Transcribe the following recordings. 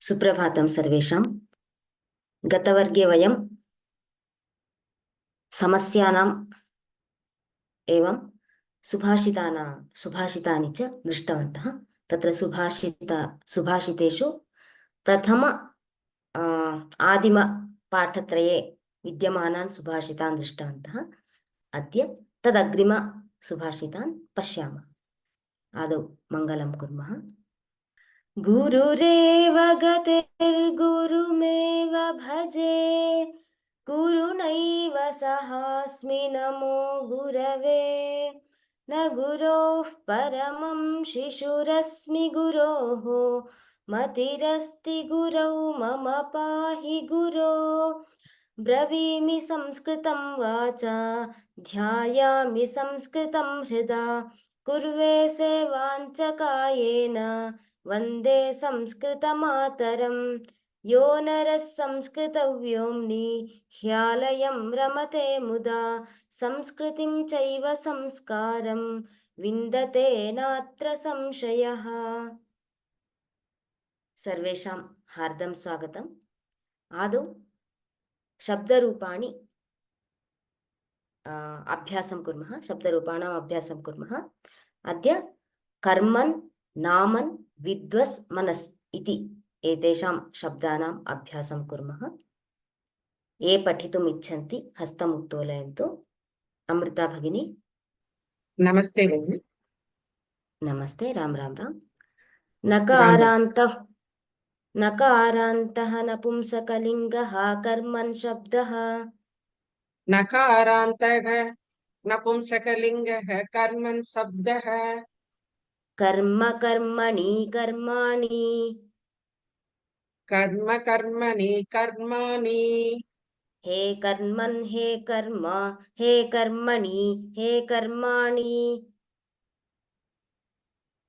सुप्रभातं सर्वेषां। गतवर्गे वयं समस्यानाम् एवं सुभाषितानि च दृष्टवन्तः। तत्र सुभाषितेषु प्रथम आदिमपाठत्रये विद्यमानान् सुभाषितान् दृष्टवन्तः। अद्य तदग्रिम सुभाषितान् पश्यामः। आदौ मङ्गलं कुर्मः। गुरुरेव गतिर्गुरुमेव भजे, गुरुणैव सहास्मि नमो गुरवे। न गुरोः परमं शिशुरस्मि गुरोः, मतिरस्ति गुरौ मम पाहि गुरो। ब्रवीमि संस्कृतं वाचा, ध्यायामि संस्कृतं हृदा, कुर्वे सेवाञ्च कायेन वन्दे संस्कृतमातरम्। यो नरः संस्कृतव्योम्नि ह्यालयं रमते मुदा, संस्कृतिं चैव संस्कारं विन्दते नात्र संशयः। सर्वेषां हार्दं स्वागतम्। आदौ शब्दरूपाणि अभ्यासं कुर्मः। शब्दरूपाणाम् अभ्यासं कुर्मः। अद्य कर्मन्, नामन्, विद्वस्, मनस् इति एतेषां शब्दानाम् अभ्यासं कुर्मः। ये पठितुम् इच्छन्ति हस्तम् उत्तोलयन्तु। अमृता भगिनी। नमस्ते भगिनी। नमस्ते। राम राम राम। नकारान्तः नपुंसकलिङ्गः कर्मन् शब्दः। नकारान्तः नपुंसकलिङ्गः कर्मन् शब्दः। कर्म कर्मणि कर्माणि, कर्म कर्मणि कर्माणि, हे कर्मन् हे कर्म, हे कर्मणि हे कर्माणि।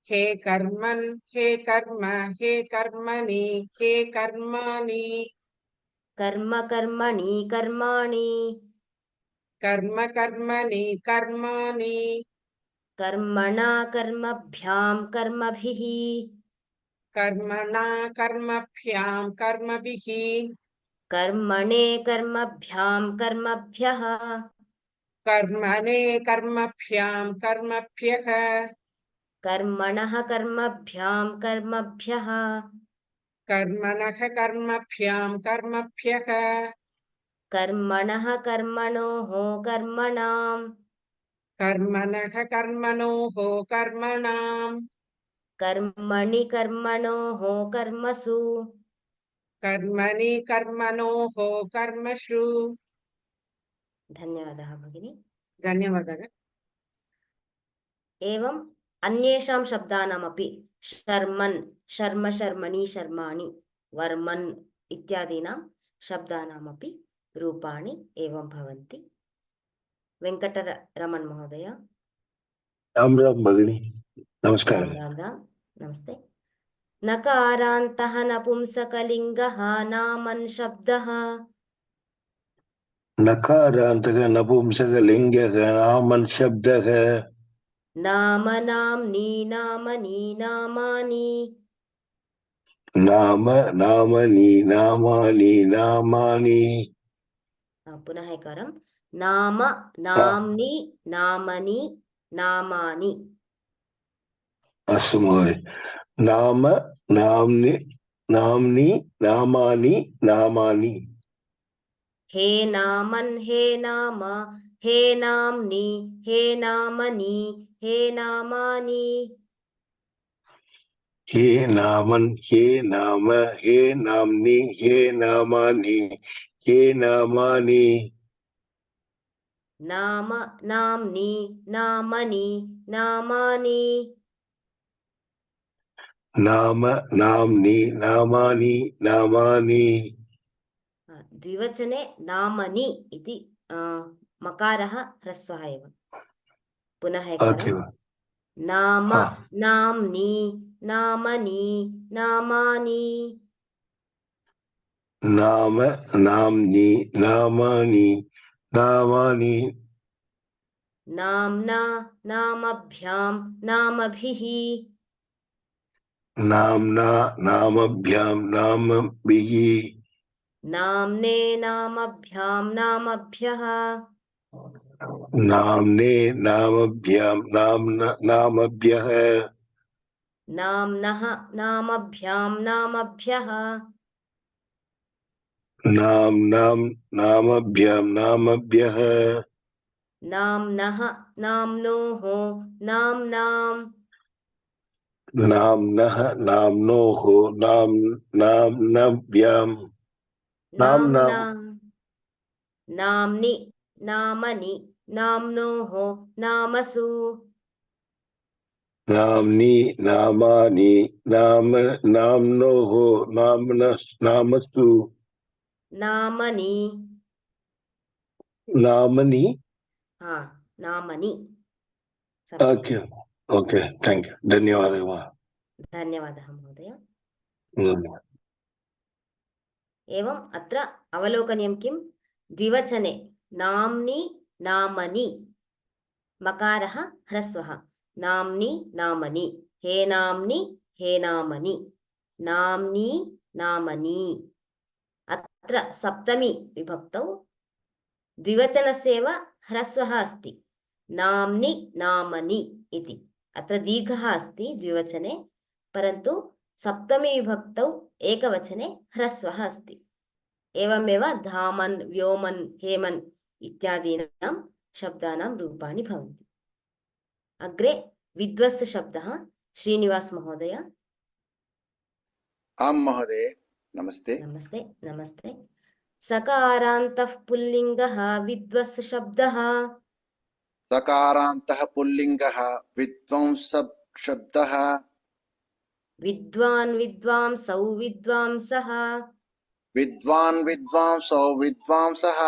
हे कर्मन् हे कर्म, हे कर्मणि हे कर्माणि। कर्म कर्मणि कर्माणि, कर्म कर्मणि कर्माणि, कर्मणा कर्मभ्यां कर्मभिः, कर्मणा कर्मभ्यां कर्मभिः, कर्मणे कर्मभ्यां कर्मभ्यः, कर्मणे कर्मभ्यां कर्मभ्यः, कर्मणः कर्मभ्यां कर्मभ्यः, कर्मणः कर्मभ्यां कर्मभ्यः, कर्मणः कर्मणोः कर्मणां, कर्मणः कर्मणोः कर्मणाम्, कर्मणि कर्मणोः कर्मसु, कर्मणि कर्मणोः कर्मसु। धन्यवादः भगिनी। धन्यवादः। एवम् अन्येषां शब्दानामपि शर्मन्, शर्म शर्मणि शर्माणि, वर्मन् इत्यादीनां शब्दानामपि रूपाणि एवं भवन्ति। वेङ्कटरमण महोदय। राम राम भगिनी, नमस्कार। राम राम राम, नमस्ते। नकारान्तः नपुंसकलिङ्गः नामन् शब्दः। नकारान्तः नपुंसकलिङ्गः नामन् शब्दः। नाम नाम्नि नामनि नामानि, नाम नामनि नामानि नामानि। पुनः एकवारं। नाम नाम्नि नामनि नामानि। अस्तु महोदय। नाम नाम्नि नाम्नि नामानि नामानि। हे नामन् हे नाम, हे नाम्नि हे नामनि हे नामानि। हे नामन् हे नाम हे नाम्नि हे नामानि हे नामानि। नाम नाम्नि नामनि नामानि। नाम नाम्नि नामानि नामानि। द्विवचने नामनि इति मकारः ह्रस्वः एव। पुनः एकवारं। नाम नाम्नि नामनि नामानि। नाम नाम्नि नामानि नामानि। नाम्ना नामभ्यां नामभिः, नाम्ना नामभ्यां नामभिः नाम्ने नामभ्यां नामभ्यः नाम्ने नामभ्यां नामभ्यः नाम्नः नामभ्यां नामभ्यः नाम्नां नामभ्यां नामभ्यः नाम्नः नाम्नोः नाम्नाम् नाम्नः नाम्नोः नाम्नभ्यां नाम्नां नाम्नाम् नाम्नि नामनि नाम्नोः नामसु नाम्नि नामानि नाम्नोः नामसु नामनि नामनि हाँ नामनि ओके ओके थैंक यू धन्यवादः धन्यवादः महोदय धन्यवादः एवम् अत्र अवलोकनीयं किं द्विवचने नाम्नि नामनि मकारः ह्रस्वः नाम्नि नामनि हे नाम्नि हे नामनि नाम्नि नामनि अत्र सप्तमी विभक्तौ द्विवचनस्यैव ह्रस्वः अस्ति नाम्नि नामनि इति अत्र दीर्घः अस्ति द्विवचने परन्तु सप्तमी विभक्तौ एकवचने ह्रस्वः अस्ति एवमेव धामन् व्योमन् हेमन् इत्यादीनां शब्दानां रूपाणि भवन्ति अग्रे विद्वस् शब्दः श्रीनिवास महोदय आं महोदय नमस्ते नमस्ते नमस्ते सकारान्तः पुल्लिङ्गः विद्वस् शब्दः सकारान्तः पुल्लिङ्गः विद्वांस शब्दः विद्वान् विद्वांसौ विद्वांसः विद्वान् विद्वांसौ विद्वांसः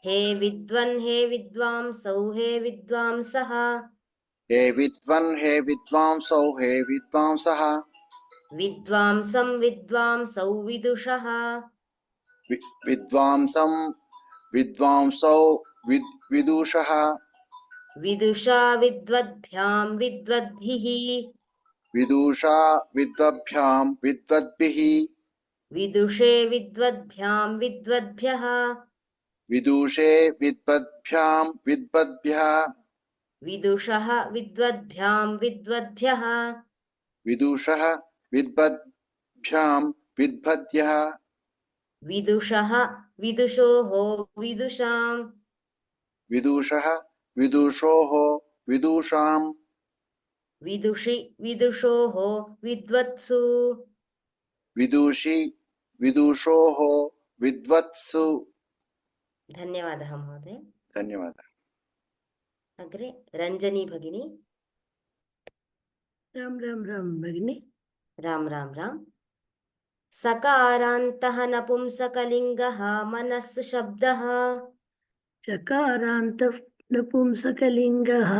हे विद्वन् हे विद्वांसौ हे विद्वांसः हे विद्वन् हे विद्वांसौ हे विद्वांसः विद्वांसं विद्वांसौ विदुषः विद्वांसं विद्वांसौ विदुषः विदुषा विद्वद्भ्यां विद्वद्भिः विदुषा विद्वद्भ्यां विद्वद्भिः विदुषे विद्वद्भ्यां विद्वद्भ्यः विदुषे विद्वद्भ्यां विद्वद्भ्यः विदुषः विद्वद्भ्यां विद्वद्भ्यः विदुषः विद्वद्भ्यां विद्वद्भ्यः विदुषः विदुषोः विदुषां विदुषः विदुषोः विदुषां विदुषि विदुषोः विद्वत्सु विदुषि विदुषोः विद्वत्सु धन्यवादः महोदय धन्यवादः अग्रे रञ्जनी भगिनी राम राम राम भगिनी राम राम राम सकारान्तः नपुंसकलिङ्गः मनस् शब्दः चकारान्तः नपुंसकलिङ्गः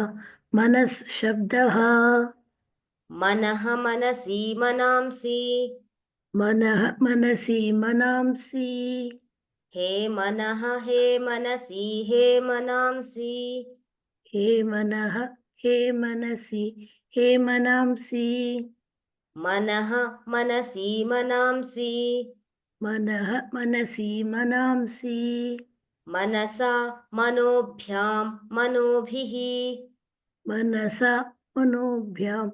मनस् शब्दः मनः मनसि मनांसि मनः मनसि मनांसि हे मनः हे मनसि हे मनांसि हे मनः हे मनसि हे मनांसि मनः मनसि मनांसि मनः मनसि मनांसि मनसा मनोभ्यां मनोभिः मनसा मनोभ्यां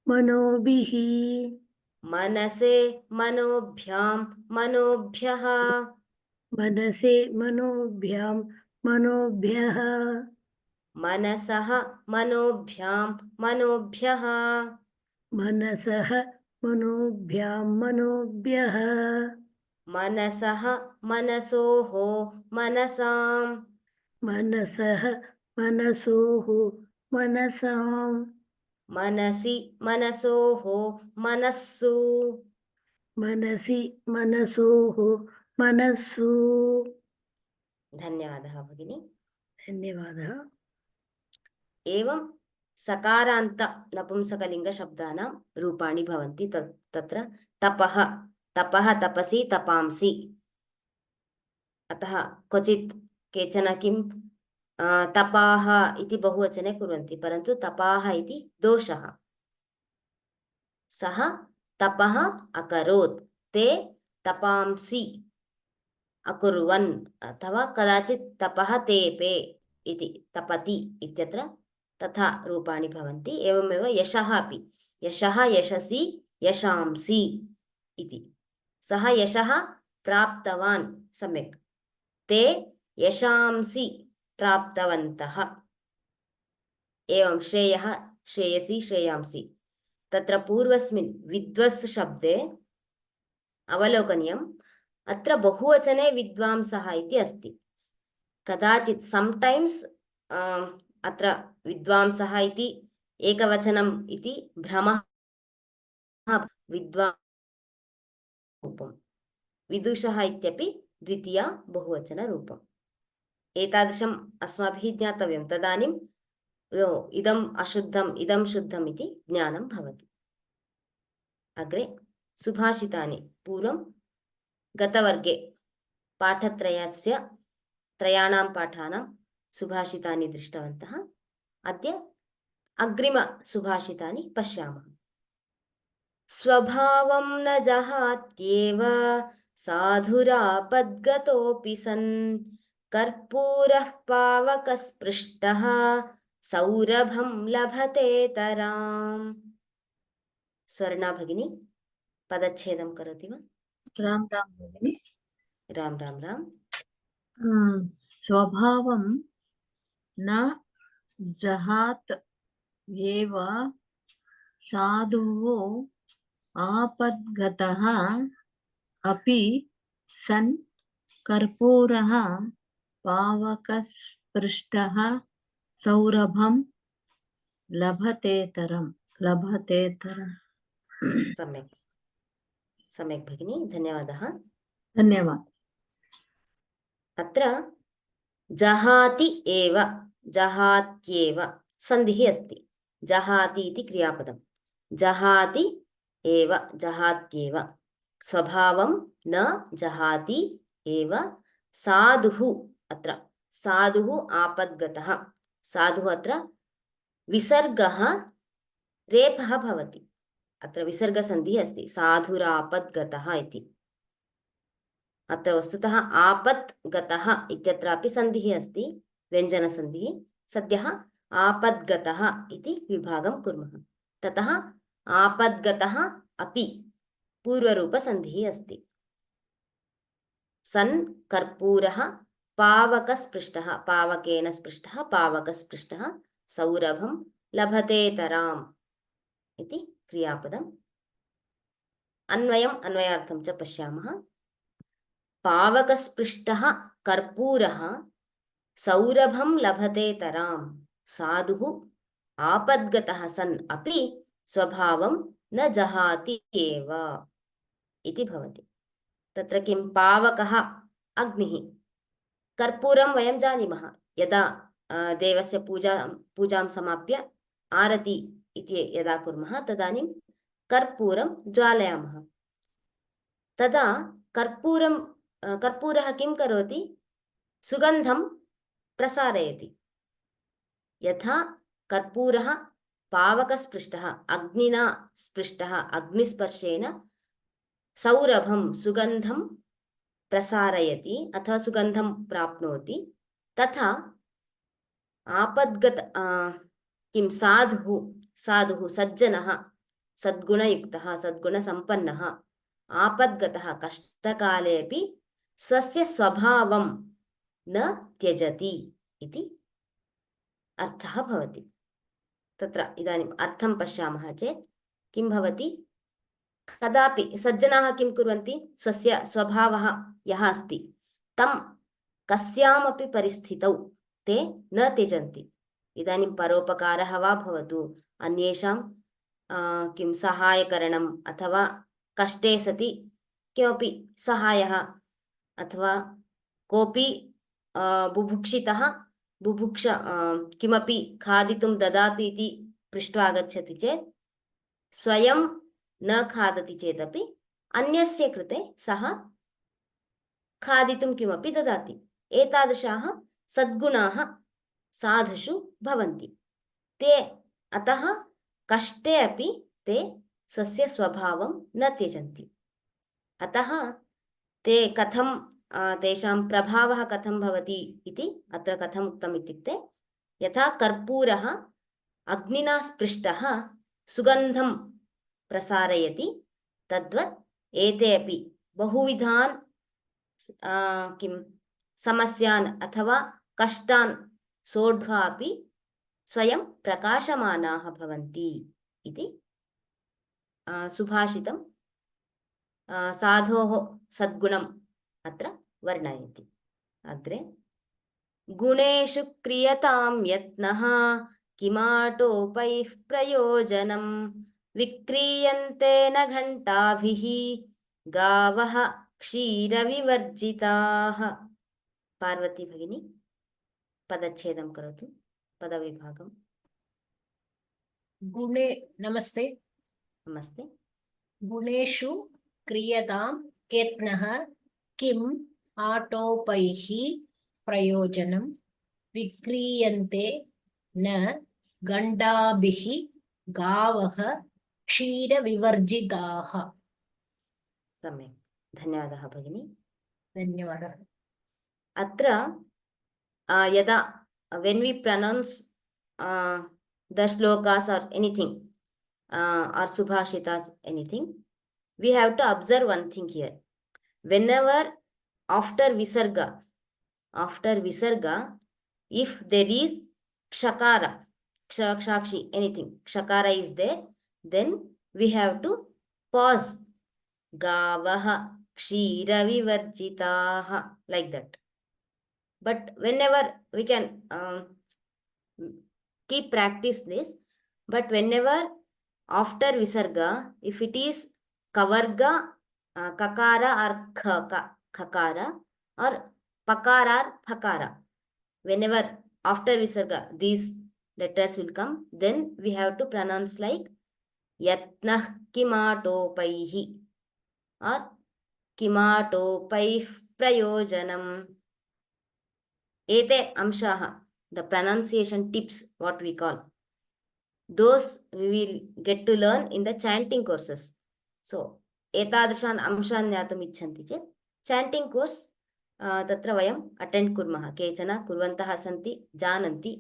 मनोभिः मनसे मनोभ्यां मनोभ्यः मनसे मनोभ्यां मनोभ्यः मनसः मनोभ्यां मनोभ्यः मनसः मनोभ्यां मनोभ्यः मनसः मनसोः मनसां मनसः मनसोः मनसां मनसि मनसोः मनस्सु मनसि मनसोः मनस्सु धन्यवादः भगिनी धन्यवादः एवं सकारान्त नपुंसकलिङ्गशब्दानां रूपाणि भवन्ति तत्र तपः तपः तपसि तपांसि अतः क्वचित् केचन किं तपाः इति बहुवचने कुर्वन्ति परन्तु तपाः इति दोषः सः तपः अकरोत्, ते तपांसि अकुर्वन् अथवा कदाचित् तपः तेपे इति तपति इत्यत्र तथा रूपाणि भवन्ति। एवमेव यशः अपि, यशः यशसि यशांसि इति, सः यशः प्राप्तवान् सम्यक्, ते यशांसि प्राप्तवन्तः। एवं श्रेयः श्रेयसि श्रेयांसि, तत्र पूर्वस्मिन् विद्वस् शब्दे अवलोकनीयम्, अत्र बहुवचने विद्वांसः इति अस्ति। कदाचित् समटैम्स् अत्र विद्वांसः इति एकवचनम् इति भ्रमः, विद्वान् रूपं, विदुषः इत्यपि द्वितीया बहुवचनरूपम्। एतादृशम् अस्माभिः ज्ञातव्यं, तदानीम् इदम् अशुद्धम् इदं शुद्धम् इति ज्ञानं भवति। अग्रे सुभाषितानि, पूर्वं गतवर्गे पाठत्रयस्य त्रयाणां पाठानां सुभाषितानि दृष्टवन्तः। अद्य अग्रिमसुभाषितानि पश्यामः। स्वभावं न जहात्येव साधुरापद्गतोऽपि सन्, कर्पूरः पावकस्पृष्टः सौरभं लभतेतराम्। स्वर्णा भगिनी पदच्छेदं करोति वा? राम राम भगिनि। राम राम राम। स्वभावं न जहात् एव साधुः आपद्गतः अपि सन्, कर्पूरः पावकस्पृष्टः सौरभं लभतेतरम्। सम्यक् सम्यक् भगिनी, धन्यवादः। धन्यवादः। अत्र जहाति एव, जहात्येव सन्धिः अस्ति। जहाति इति क्रियापदं, जहाति एव, जहात्येव। स्वभावं न जहाति एव साधुः, अत्र साधुः आपद्गतः, साधुः अत्र विसर्गः रेफः भवति, अत्र विसर्गसन्धिः अस्ति, साधुरापद्गतः इति। अत्र वस्तुतः आपत् गतः इत्यत्रापि सन्धिः अस्ति, व्यञ्जनसन्धिः। सद्यः आपद्गतः इति विभागं कुर्मः। ततः आपद्गतः अपि पूर्वरूपसन्धिः अस्ति। सन् कर्पूरः पावकस्पृष्टः, पावकेन स्पृष्टः, पावकस्पृष्टः सौरभं लभतेतराम् इति क्रियापदम्। अन्वयम् अन्वयार्थं च पश्यामः। पावकस्पृष्टः कर्पूरः सौरभं लभतेतराम्, साधुः आपद्गतः सन् अपि स्वभावं न जहाति एव इति भवति। तत्र किं, पावकः अग्निः, कर्पूरं वयं जानीमः, यदा देवस्य पूजां समाप्य आरति इति यदा कुर्मः तदानीं कर्पूरं ज्वालयामः। तदा कर्पूरः किं करोति, सुगन्धं प्रसारयति। यथा कर्पूरः पावकस्पृष्टः, अग्निना स्पृष्टः, अग्निस्पर्शेन सौरभं सुगन्धं प्रसारयति अथवा सुगन्धं प्राप्नोति, तथा आपद्गत किं साधुः सज्जनः, सद्गुणयुक्तः, सद्गुणसम्पन्नः, आपद्गतः कष्टकाले अपि स्वस्य स्वभावं न त्यजति इति अर्थः भवति। तत्र इदानीम् अर्थं पश्यामः चेत् किं भवति, कदापि सज्जनाः किं कुर्वन्ति, स्वस्य स्वभावः यः अस्ति तं कस्यामपि परिस्थितौ ते न त्यजन्ति। इदानीं परोपकारः वा भवतु, अन्येषां किं सहायकरणम् अथवा कष्टे सति किमपि सहायः, अथवा कोऽपि बुभुक्षितः किमपि खादितुं ददातु इति पृष्ट्वा आगच्छति चेत् स्वयं न खादति चेदपि अन्यस्य कृते सः खादितुं किमपि ददाति। एतादृशाः सद्गुणाः साधुषु भवन्ति। ते अतः कष्टे अपि ते स्वस्य स्वभावं न त्यजन्ति। अतः ते कथं तेषां प्रभावः कथं भवति इति अत्र कथम् उक्तम् इत्युक्ते यथा कर्पूरः अग्निना स्पृष्टः सुगन्धं प्रसारयति तद्वत् एते अपि बहुविधान् किं समस्यान् अथवा कष्टान् सोढ्वा अपि स्वयं प्रकाशमानाः भवन्ति इति सुभाषितं साधोः सद्गुणम् अत्र वर्णयति। अग्रे गुणेषु क्रियतां यत्नः किमाटोपैः प्रयोजनं विक्रीयन्ते न घण्टाभिः गावः क्षीरविवर्जिताः। पार्वती भगिनी पदच्छेदं करोतु, पदविभागं। गुणे नमस्ते। नमस्ते। गुणेषु क्रियतां यत्नः किम् आटोपैः प्रयोजनं विक्रीयन्ते न गण्डाभिः गावः क्षीरविवर्जिताः। सम्यक्, धन्यवादः भगिनी। धन्यवादः। अत्र यदा when we pronounce the shlokas or anything or subhashitas anything, we have to observe one thing here. Whenever after visarga if there is kshakara, kshakshi, anything kshakara is there, then we have to pause. Gavaha kshira vivarjitaha, like that. But whenever we can keep practice this, but whenever after visarga, if it is kavarga, kakara or khakara or pakara or phakara, whenever after visarga these letters will come, then we have to pronounce like yatnah kimatopaihi or kimatopaih prayojanam. Ete amshaha, the pronunciation tips, what we call, those we will get to learn in the chanting courses. So etadrishan amshan ज्ञातुम् इच्छन्ति चेत् chanting course तत्र वयम् attend कुर्मः। केचन कुर्वन्तः सन्ति, जानन्ति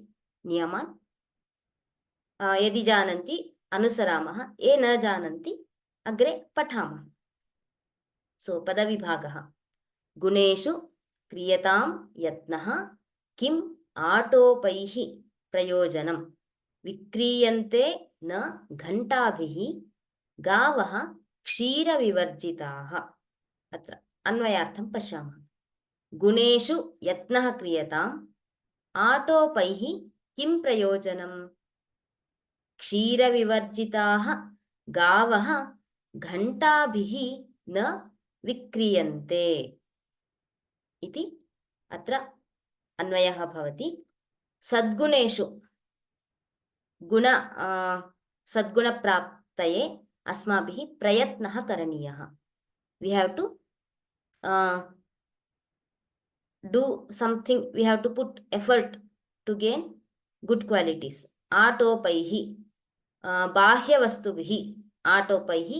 नियमान्, यदि जानन्ति अनुसरामः, ये न जानन्ति अग्रे पठामः। सो पदविभागः गुणेषु क्रियतां यत्नः किम् आटोपैः प्रयोजनं विक्रीयन्ते न घण्टाभिः गावः क्षीरविवर्जिताः। अत्र अन्वयार्थं पश्यामः। गुणेषु यत्नः क्रियताम् आटोपैः किं प्रयोजनं क्षीरविवर्जिताः गावः घण्टाभिः न विक्रीयन्ते इति अत्र अन्वयः भवति। सद्गुणेषु सद्गुणप्राप्तये अस्माभिः प्रयत्नः करणीयः। We have to do something, we have to put effort to gain good qualities. आटोपैः बाह्यवस्तुभिः, आटोपैः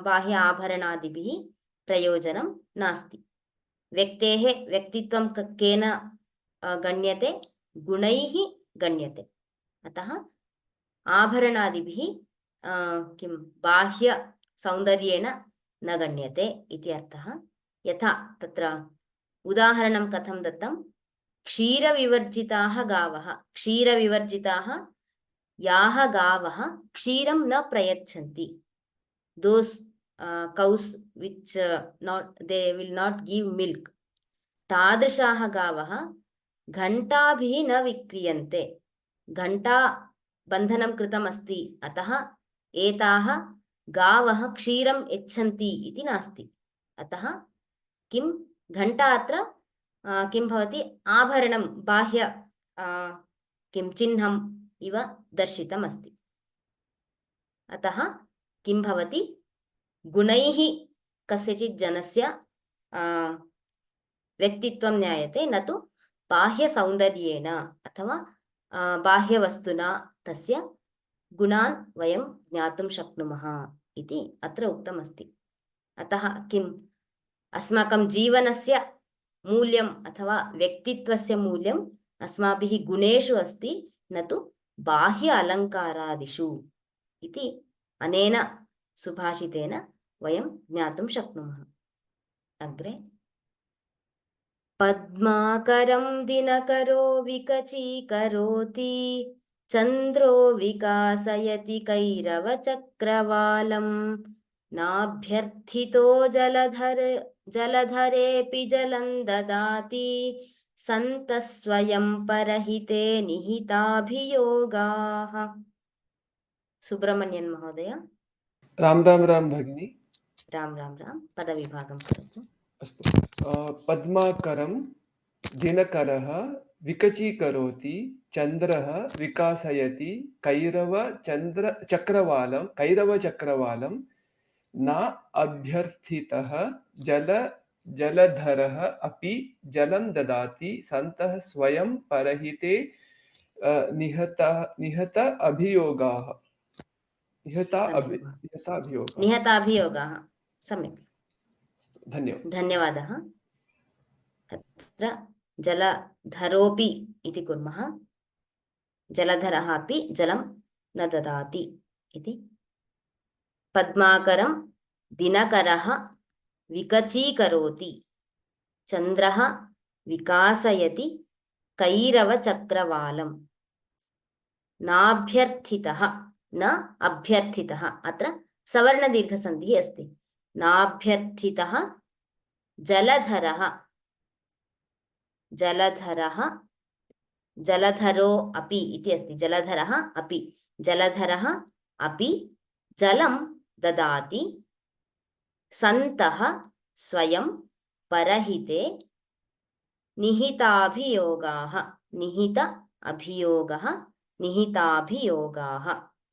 बाह्य आभरणादिभिः प्रयोजनं नास्ति। व्यक्तेः व्यक्तित्वं केन गण्यते, गुणैः गण्यते। अतः आभरणादिभिः किं बाह्य सौन्दर्येण न गण्यते इति अर्थः। यथा तत्र उदाहरणं कथं दत्तं, क्षीरविवर्जिताः गावः, क्षीरविवर्जिताः याः गावः क्षीरं न प्रयच्छन्ति, those cows which they will not give milk, तादृशाः गावः घण्टाभिः न विक्रीयन्ते। घण्टा बन्धनं कृतम् अस्ति, अतः एताः गावः क्षीरं यच्छन्ति इति नास्ति। अतः किं घण्टा अत्र किं भवति, आभरणं, बाह्य किं चिह्नम् इव दर्शितम् अस्ति। अतः किं भवति, गुणैः कस्यचित् जनस्य व्यक्तित्वं ज्ञायते, न तु बाह्यसौन्दर्येण अथवा बाह्यवस्तुना तस्य गुणान् वयं ज्ञातुं शक्नुमः इति अत्र उक्तमस्ति। अतः किम् अस्माकं जीवनस्य मूल्यम् अथवा व्यक्तित्वस्य मूल्यम् अस्माभिः गुणेषु अस्ति, न तु बाह्य अलङ्कारादिषु इति अनेन सुभाषितेन वयं ज्ञातुं शक्नुमः। अग्रे पद्माकरं दिनकरो विकचीकरोति चन्द्रो विकासयति कैरवचक्रवालं नाभ्यर्थितो जलधरेऽपि जलं ददाति सन्तः स्वयं परहिते निहिताभियोगाः। सुब्रह्मण्यन् महोदय। राम राम राम भगिनी। राम राम राम। पदविभागं करोतु। अस्तु। पद्माकरं दिनकरः विकचीकरोति चन्द्रः विकासयति कैरवचक्रवालं न अभ्यर्थितः जलधरः अपि जलं ददाति सन्तः स्वयं परहिते निहत अभियोगाः। निहताभियोगाः। सम्यक्, धन्यवादः। अत्र जलधरोऽपि इति कुर्मः। जलधरः अपि जलं न ददाति इति। पद्माकरं दिनकरः विकचीकरोति चन्द्रः विकासयति कैरवचक्रवालं नाभ्यर्थितः न अभ्यर्थितः। अत्र सवर्णदीर्घसन्धिः अस्ति। नाभ्यर्थितः जलधरः जलधरो अपि इति अस्ति। जलधरः अपि जलं ददाति सन्तः स्वयं परहिते निहिताभियोगाः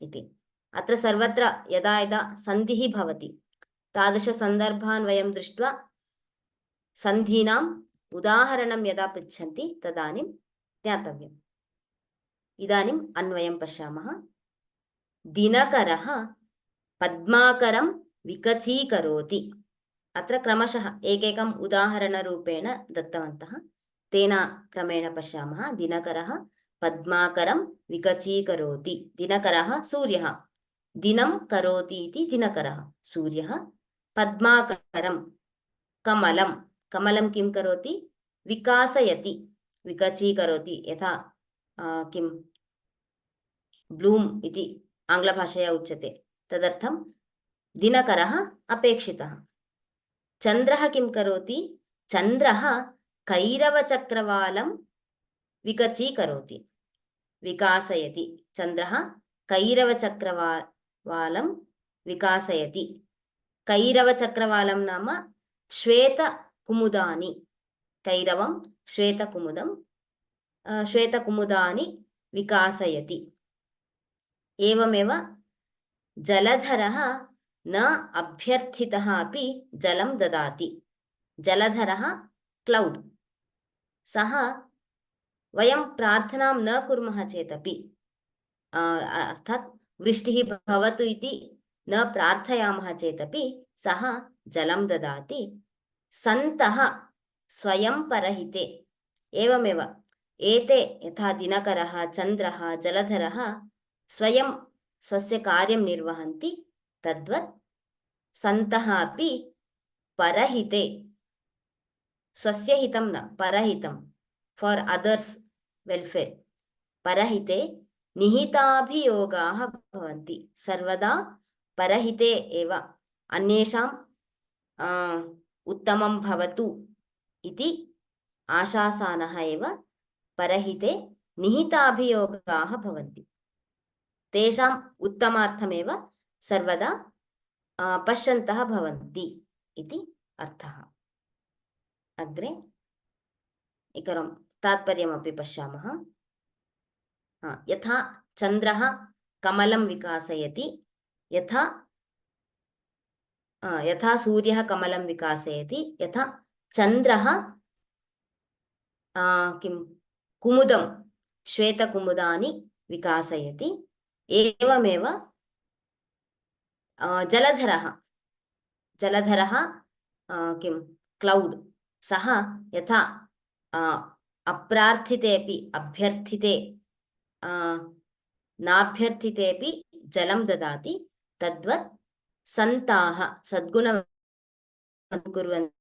इति। अत्र सर्वत्र यदा यदा सन्धिः भवति तादृशसन्दर्भान् वयं दृष्ट्वा सन्धीनाम् उदाहरणं यदा पृच्छन्ति तदानीं ज्ञातव्यम्। इदानीम् अन्वयं पश्यामः। दिनकरः पद्माकरं विकचीकरोति। अत्र क्रमशः एकैकम् उदाहरणरूपेण दत्तवन्तः, तेन क्रमेण पश्यामः। दिनकरः पद्माकरं विकचीकरोति। दिनकरः सूर्यः, दिनं करोति इति दिनकरः सूर्यः। पद्माकरं कमलं किं करोति? विकासयति, विकचीकरोति। यथा किं ब्लूम् इति आङ्ग्लभाषया उच्यते, तदर्थं दिनकरः अपेक्षितः। चन्द्रः किं करोति? चन्द्रः कैरवचक्रवालं विकचीकरोति, विकासयति। चन्द्रः कैरवचक्रवालं विकासयति। कैरवचक्रवालं नाम श्वेतकुमुदानि। कैरवं श्वेतकुमुदानि विकासयति। एवमेव जलधरः न अभ्यर्थितः अपि जलं ददाति। जलधरः क्लौड्। सः वयं प्रार्थनां न कुर्मः चेदपि, अर्थात् वृष्टिः भवतु इति न प्रार्थयामः चेदपि सः जलं ददाति। सन्तः स्वयं परहिते। एवमेव एते यथा दिनकरः, चन्द्रः, जलधरः स्वयं स्वस्य कार्यं निर्वहन्ति, तद्वत् सन्तः अपि परहिते, स्वस्य हितं न, परहितं, फार् अदर्स् वेल्फेर्, परहिते निहिताभियोगाः भवन्ति। सर्वदा परहिते एव, अन्येषां उत्तमं भवतु इति आशासानः एव परहिते निहिताभियोगाः भवन्ति। तेषाम् उत्तमार्थमेव सर्वदा पश्यन्तः भवन्ति इति अर्थः। अग्रे एकं तात्पर्यमपि पश्यामः। यथा चन्द्रः कमलं विकासयति, यथा सूर्यः कमलं विकासयति, यथा चन्द्रः किं कुमुदं, श्वेतकुमुदानि विकासयति, एवमेव जलधरः जलधरः किं क्लौड् सः यथा अप्रार्थितेऽपि अभ्यर्थिते नाभ्यर्थितेऽपि जलं ददाति तद्वत् सन्ताः सद्गुणं कुर्वन्ति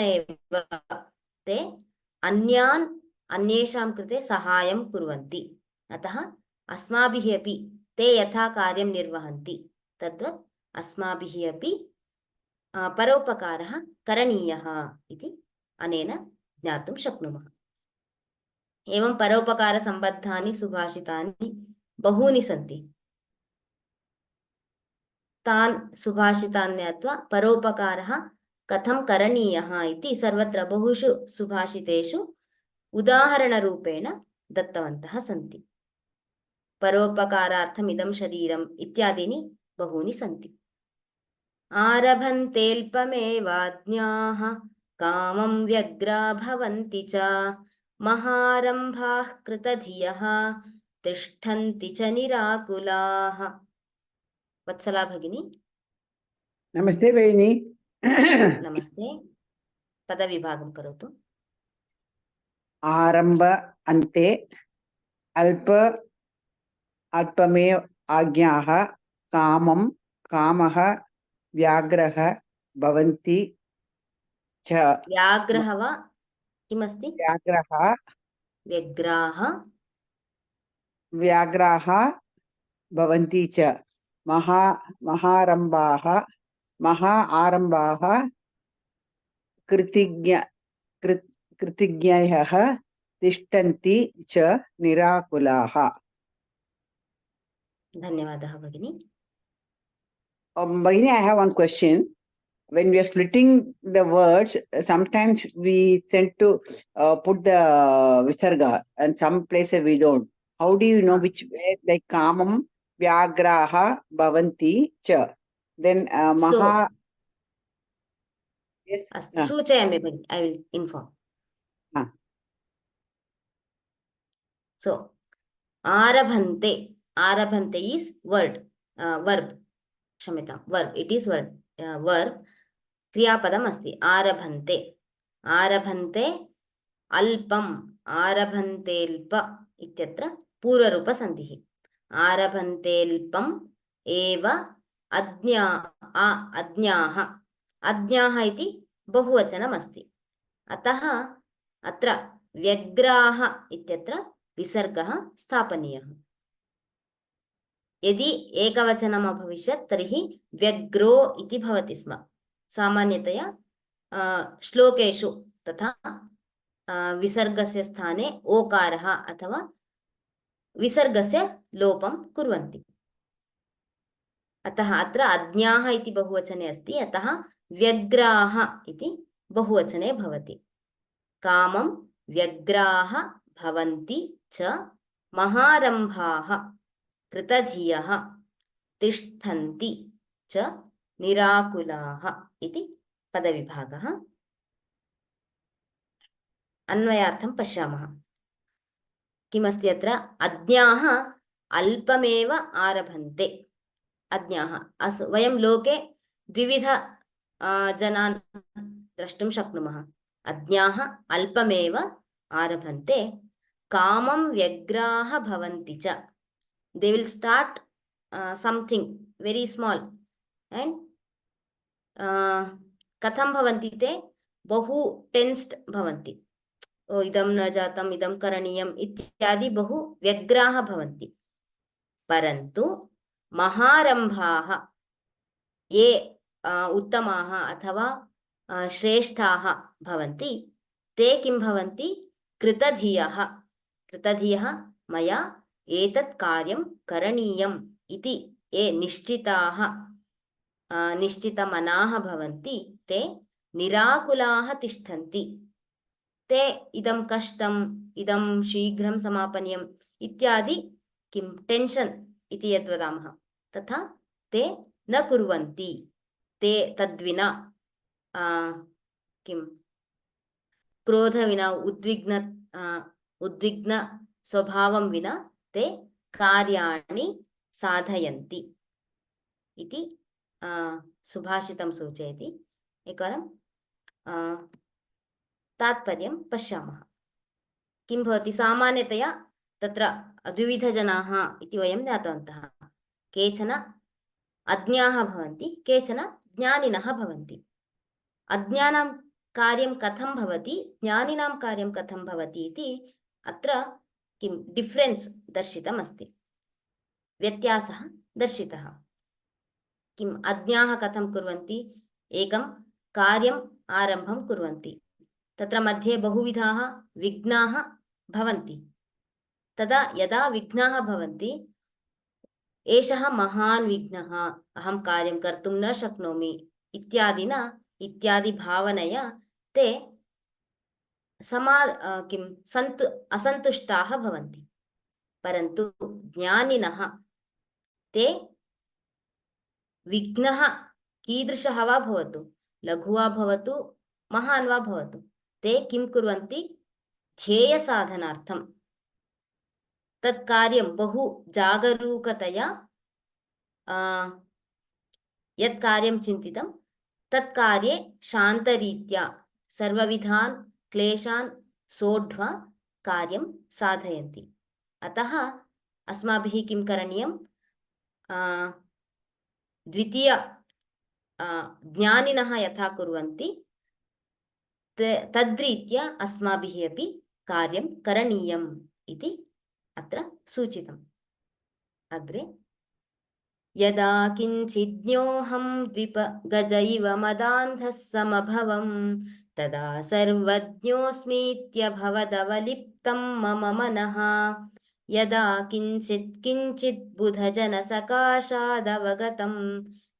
एव ते अन्येषां कृते सहायं कुर्वन्ति अतः अस्माभिः अपि ते यथा कार्यं निर्वहन्ति तद्वत् अस्माभिः अपि परोपकारः करणीयः इति अनेन ज्ञातुं शक्नुमः। एवं परोपकारसम्बद्धानि सुभाषितानि बहूनि सन्ति। तान् सुभाषितान् ज्ञात्वा परोपकारः कथं करणीयः इति सर्वत्र बहुषु सुभाषितेषु उदाहरणरूपेण दत्तवन्तः सन्ति। परोपकारार्थम् इदं शरीरम् इत्यादीनि बहूनि सन्ति। आरभन्तेऽल्पमेवाज्ञाः कामं व्यग्रा भवन्ति च महारम्भाः कृतधियः तिष्ठन्ति च निराकुलाः। वत्सला भगिनी। नमस्ते भगिनी। नमस्ते। पदविभागं करोतु। आरंभ अन्ते अल्पमेव आज्ञाः कामं कामः व्याघ्रः भवन्ति च। व्याघ्रः वा किमस्ति? व्याघ्राः भवन्ति च। आरम्भाः कृतज्ञयः तिष्ठन्ति च निराकुलाः। धन्यवादः भगिनी। Bhagini, I have one question. When we are splitting the words, sometimes we tend to put the visarga and some places we don't. How do you know which way? Like kamam vyagraha bhavanti cha. Then maha. Yes. सूचयामि भगिनि. I will inform. So आरभन्ते is word, verb. क्षम्यतां, verb. It is word, verb. क्रियापदम् अस्ति आरभन्ते अल्पम् आरभन्तेऽल्प इत्यत्र पूर्वरूपसन्धिः। आरभन्तेऽल्पम् एव अज्ञाः इति बहुवचनम् अस्ति। अतः अत्र व्यग्राः इत्यत्र विसर्गः स्थापनीयः। यदि एकवचनम् अभविष्यत् तर्हि व्यग्रो इति भवति स्म। सामान्यतया श्लोकेषु तथा विसर्गस्य स्थाने ओकारः अथवा विसर्गस्य लोपं कुर्वन्ति। अतः अत्र अज्ञाः इति बहुवचने अस्ति, अतः व्यग्राः इति बहुवचने भवति। कामं व्यग्राः भवन्ति च महारम्भाः कृतधियः तिष्ठन्ति च निराकुलाः इति पदविभागः। अन्वयार्थं पश्यामः। किमस्ति अत्र? अज्ञाः अल्पमेव आरभन्ते। अज्ञाः वयं लोके द्विविध जनान् द्रष्टुं शक्नुमः। अज्ञाः अल्पमेव आरभन्ते, कामं व्यग्राः भवन्ति च। They will start something very small and कथं भवन्ति ते? बहु टेन्स्ड् भवन्ति। इदं न जातम्, इदं करणीयम् इत्यादि बहु व्यग्राः भवन्ति। परन्तु महारम्भाः ये उत्तमाः अथवा श्रेष्ठाः भवन्ति ते किं भवन्ति? कृतधियः मया एतत् कार्यं करणीयम् इति ये निश्चितमनाः भवन्ति ते निराकुलाः तिष्ठन्ति। ते इदं कष्टम्, इदं शीघ्रं समापनीयम् इत्यादि किं टेन्शन् इति यद् वदामः तथा ते न कुर्वन्ति। ते तद्विना किं क्रोधविना उद्विग्न स्वभावं विना ते कार्याणि साधयन्ति। इति सुभाषितं सूचयति। एकवारं तात्पर्यं पश्यामः। किं भवति? सामान्यतया तत्र द्विविधजनाः इति वयं ज्ञातवन्तः। केचन अज्ञाः भवन्ति, केचन ज्ञानिनः भवन्ति। अज्ञानां कार्यं कथं भवति, ज्ञानिनां कार्यं कथं भवति इति अत्र किं डिफरेन्स् दर्शितमस्ति, व्यत्यासः दर्शितः। किम् अज्ञाः कथं कुर्वन्ति? एकं कार्यम् आरम्भं कुर्वन्ति, तत्र मध्ये बहुविधाः विघ्नाः भवन्ति। तदा यदा विघ्नाः भवन्ति, एषः महान् विघ्नः, अहं कार्यं कर्तुं न शक्नोमि इत्यादिना इत्यादि भावनया ते असन्तुष्टाः भवन्ति। परन्तु ज्ञानिनः ते विघ्नः कीदृशः वा भवतु, लघु वा भवतु महान् वा भवतु, ते किं कुर्वन्ति? ध्येयसाधनार्थं तत् कार्यं बहु जागरूकतया यत् कार्यं चिन्तितं तत् कार्ये शान्तरीत्या सर्वविधान् क्लेशान् सोढ्वा कार्यं साधयन्ति। अतः अस्माभिः किं करणीयं? द्वितीय ज्ञानिनः यथा कुर्वन्ति तद्रीत्या अस्माभिः अपि कार्यं करणीयम् इति अत्र सूचितम्। अग्रे यदा किञ्चिज्ञोऽहं द्विपगज इव मदान्धः समभवम् तदा सर्वज्ञोऽस्मीत्यभवदवलिप्तं मम मनः। यदा किञ्चित् बुधजनसकाशादवगतं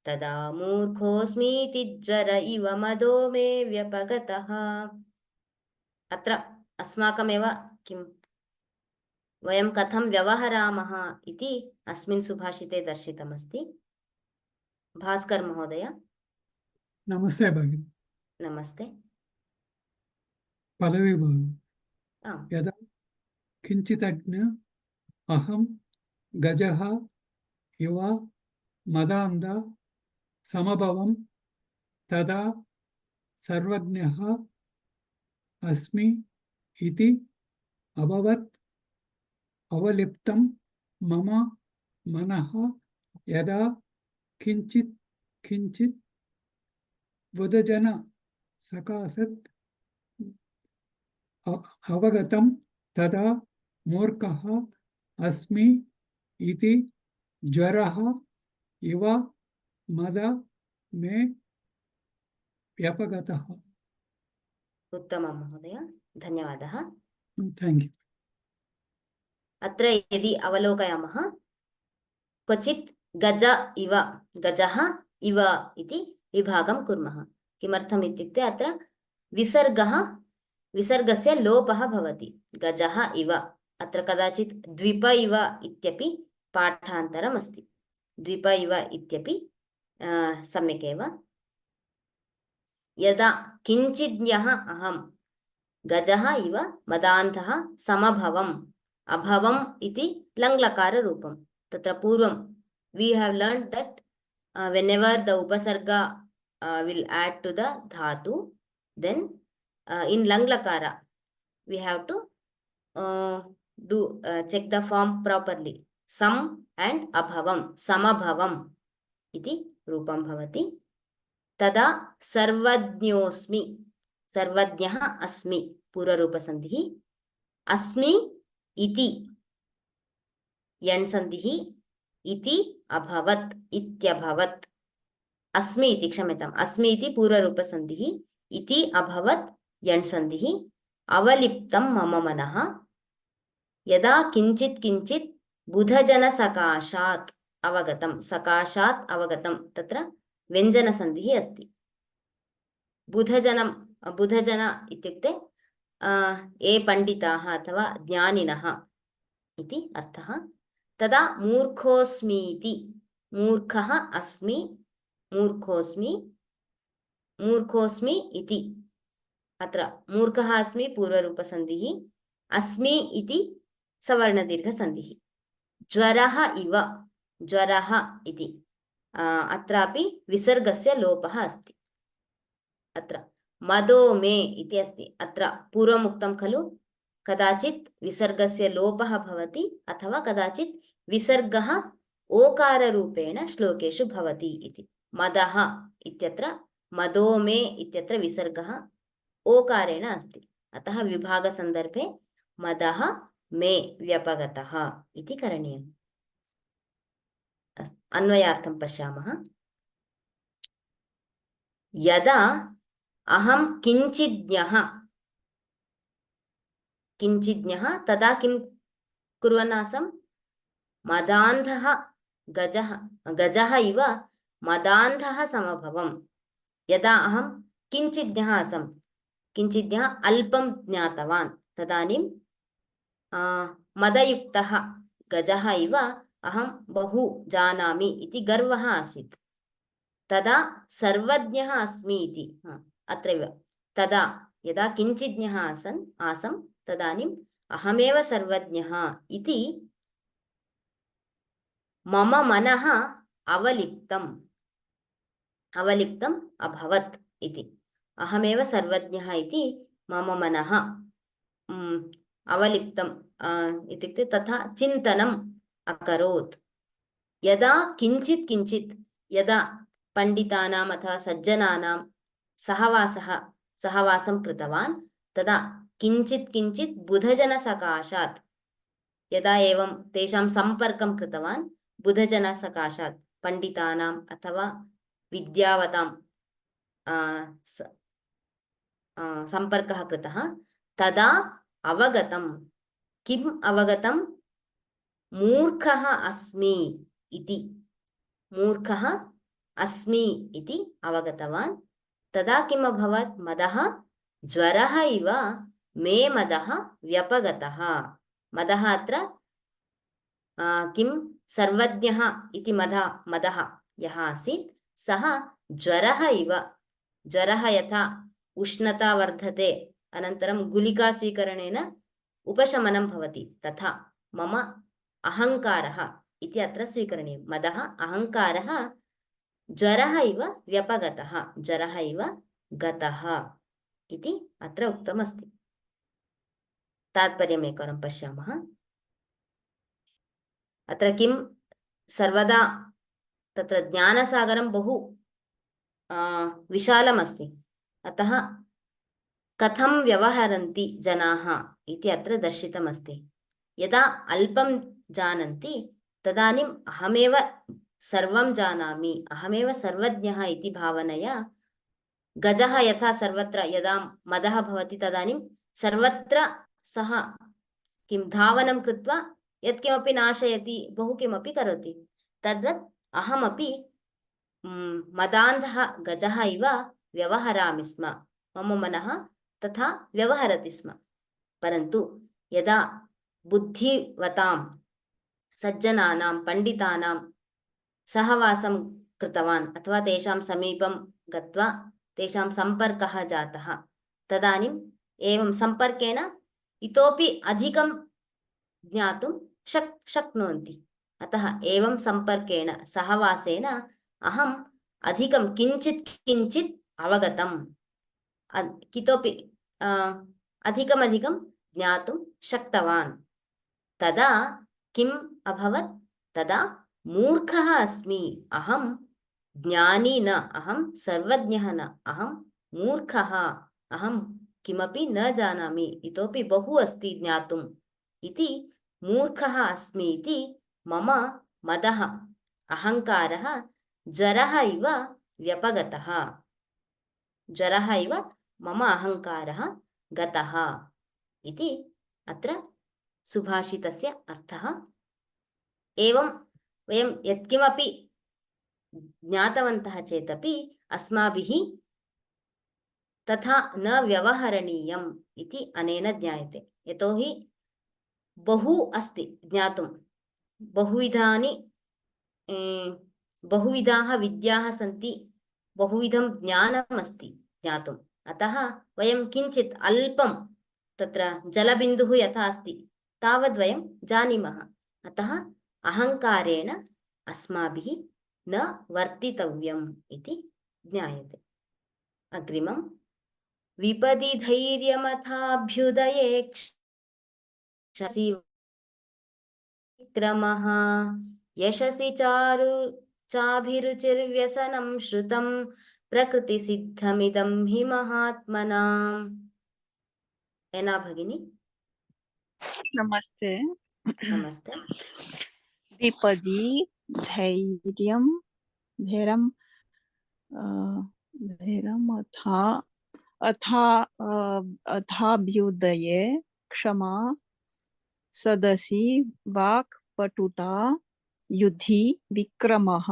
तदा मूर्खोऽस्मीति ज्वर इव मदो मे व्यपगतः। अत्र अस्माकमेव किं वयं कथं व्यवहरामः इति अस्मिन् सुभाषिते दर्शितमस्ति। भास्कर महोदय। नमस्ते भगिनी। नमस्ते। पदवी भगिनी। आम्। यदा किञ्चिदज्ञ अहं गजः इव मदान्ध समभवं तदा सर्वज्ञः अस्मि इति अभवत् अवलिप्तं मम मनः। यदा किञ्चित् बुधजन सकाशात् अवगतं तदा मूर्खः अस्मि इति ज्वरः इव मद मे व्यपगतः। उत्तमं महोदय, धन्यवादः। Thank you. अत्र यदि अवलोकयामः, क्वचित् गजः इव इति विभागं कुर्मः। किमर्थम् इत्युक्ते अत्र विसर्गस्य लोपः भवति। गजः इव, अत्र कदाचित् द्विप इव इत्यपि पाठान्तरम् अस्ति। द्विप इव इत्यपि सम्यक् एव। यदा किञ्चिज्ञः अहं गजः इव मदान्धः समभवम्, अभवम् इति लङ्लकाररूपं। तत्र पूर्वं we have learned that whenever the upasarga will add to the dhatu, then in langlakara we have to check the form properly. Sam and abhavam, samabhavam iti rupam bhavati. Tada sarvajñosmi, सर्वज्ञः अस्मि पूर्वरूपसन्धिः, अस्मि इति यण्सन्धिः, इति अभवत् इत्यभवत्, अस्मि इति क्षम्यताम्, अस्मि इति पूर्वरूपसन्धिः, इति अभवत् यण्सन्धिः, अवलिप्तं मम मनः। यदा किञ्चित् बुधजनसकाशात् अवगतं, सकाशात् अवगतं, तत्र व्यञ्जनसन्धिः अस्ति। बुधजन इत्युक्ते ये पण्डिताः अथवा ज्ञानिनः इति अर्थः। तदा मूर्खोऽस्मीति, मूर्खः अस्मि, मूर्खोऽस्मि इति, अत्र मूर्खः अस्मि पूर्वरूपसन्धिः, अस्मि इति सवर्णदीर्घसन्धिः। ज्वरः इव, ज्वरः इति, अत्रापि विसर्गस्य लोपः अस्ति। अत्र मदो मे इति अस्ति, अत्र पूर्वम् उक्तं खलु, कदाचित् विसर्गस्य लोपः भवति अथवा कदाचित् विसर्गः ओकाररूपेण श्लोकेषु भवति इति। मदः इत्यत्र मदो मे इत्यत्र विसर्गः ओकारेण अस्ति, अतः विभागसन्दर्भे मदः मे व्यपगतः इति करणीयम्। अन्वयार्थं पश्यामः। यदा अहं किञ्चिज्ञः तदा किं कुर्वन् आसम्? मदान्धः गजः इव मदान्धः समभवम्। यदा अहं किञ्चिज्ञः आसम्, किञ्चिज्ञः अल्पं ज्ञातवान्, तदानीं मदयुक्तः गजः इव अहं बहु जानामि इति गर्वः आसीत्। तदा सर्वज्ञः अस्मि इति अत्रैव, तदा यदा किञ्चिज्ञः आसम् तदानीम् अहमेव सर्वज्ञः इति मम मनः अवलिप्तम् अभवत् इति। अहमेव सर्वज्ञः इति मम मनः अवलिप्तम् इत्युक्ते तथा चिन्तनम् अकरोत्। यदा किञ्चित् यदा पण्डितानाम् अथवा सज्जनानां सहवासं कृतवान्, तदा किञ्चित् बुधजनसकाशात्, यदा एवं तेषां सम्पर्कं कृतवान् बुधजनसकाशात्, पण्डितानाम् अथवा विद्यावतां सम्पर्कः कृतः, तदा अवगतं। किम् अवगतं? मूर्खः अस्मि इति। मूर्खः अस्मि इति अवगतवान्। तदा किम् अभवत्? मदः ज्वरः इव मे मदः व्यपगतः। मदः अत्र किं सर्वज्ञः इति मदः यः आसीत् सः ज्वरः इव, ज्वरः यथा उष्णता वर्धते अनन्तरं गुलिका स्वीकरणेन उपशमनं भवति, तथा मम अहङ्कारः इति अत्र स्वीकरणीयं। मदः अहङ्कारः ज्वरः इव व्यपगतः, ज्वरः इव गतः इति अत्र उक्तमस्ति। तात्पर्यम् एकवारं पश्यामः। अत्र किं सर्वदा तत्र ज्ञानसागरं बहु विशालमस्ति, अतः कथं व्यवहरन्ति जनाः इति अत्र दर्शितमस्ति। यदा अल्पं जानन्ति तदानीम् अहमेव सर्वं जानामि, अहमेव सर्वज्ञः इति भावनया, गजः यथा सर्वत्र यदा मदः भवति तदानीं सर्वत्र सः किं धावनं कृत्वा यत्किमपि नाशयति, बहु किमपि करोति। तद्वत् अहमपि मदान्धः गजः इव व्यवहरामि स्म, मम मनः तथा व्यवहरति स्म। परन्तु यदा बुद्धिवतां सज्जनानां पण्डितानां सहवासं कृतवान् अथवा तेषां समीपं गत्वा तेषां सम्पर्कः जातः, तदानीम् एवं सम्पर्केण इतोपि अधिकं ज्ञातुं शक्नुवन्ति। अतः एवं सम्पर्केण सहवासेन अहम् अधिकं किञ्चित् अवगतम्, इतोपि अधिकम् ज्ञातुं शक्तवान्। तदा किम् अभवत्? तदा मूर्खः अस्मि, अहं ज्ञानी न, अहं सर्वज्ञः न, अहं मूर्खः, अहं किमपि न जानामि, इतोपि बहु अस्ति ज्ञातुम् इति मूर्खः अस्मि इति मम मदः अहङ्कारः ज्वरः इव व्यपगतः, ज्वरः इव मम अहङ्कारः गतः इति अत्र सुभाषितस्य अर्थः। एवं वयं यत्किमपि ज्ञातवन्तः चेदपि अस्माभिः तथा न व्यवहरणीयम् इति अनेन ज्ञायते। यतोहि बहु अस्ति ज्ञातुं, बहुविधाः विद्याः सन्ति, बहुविधं ज्ञानम् अस्ति ज्ञातुम्। अतः वयं किञ्चित् अल्पं, तत्र जलबिन्दुः यथा अस्ति तावद् वयं जानीमः। अतः अहङ्कारेण अस्माभिः न वर्तितव्यम् इति ज्ञायते। अग्रिमं विपदि धैर्यमथाभ्युदये क्षसि विक्रमः यशसि चाभिरुचिर्व्यसनं श्रुतं प्रकृतिसिद्धमिदं हि महात्मनाम्। एना भगिनी। नमस्ते। नमस्ते। विपदि धैर्यं धैर्यम् अथाभ्युदये क्षमा सदसि वाक्पटुता युधि विक्रमः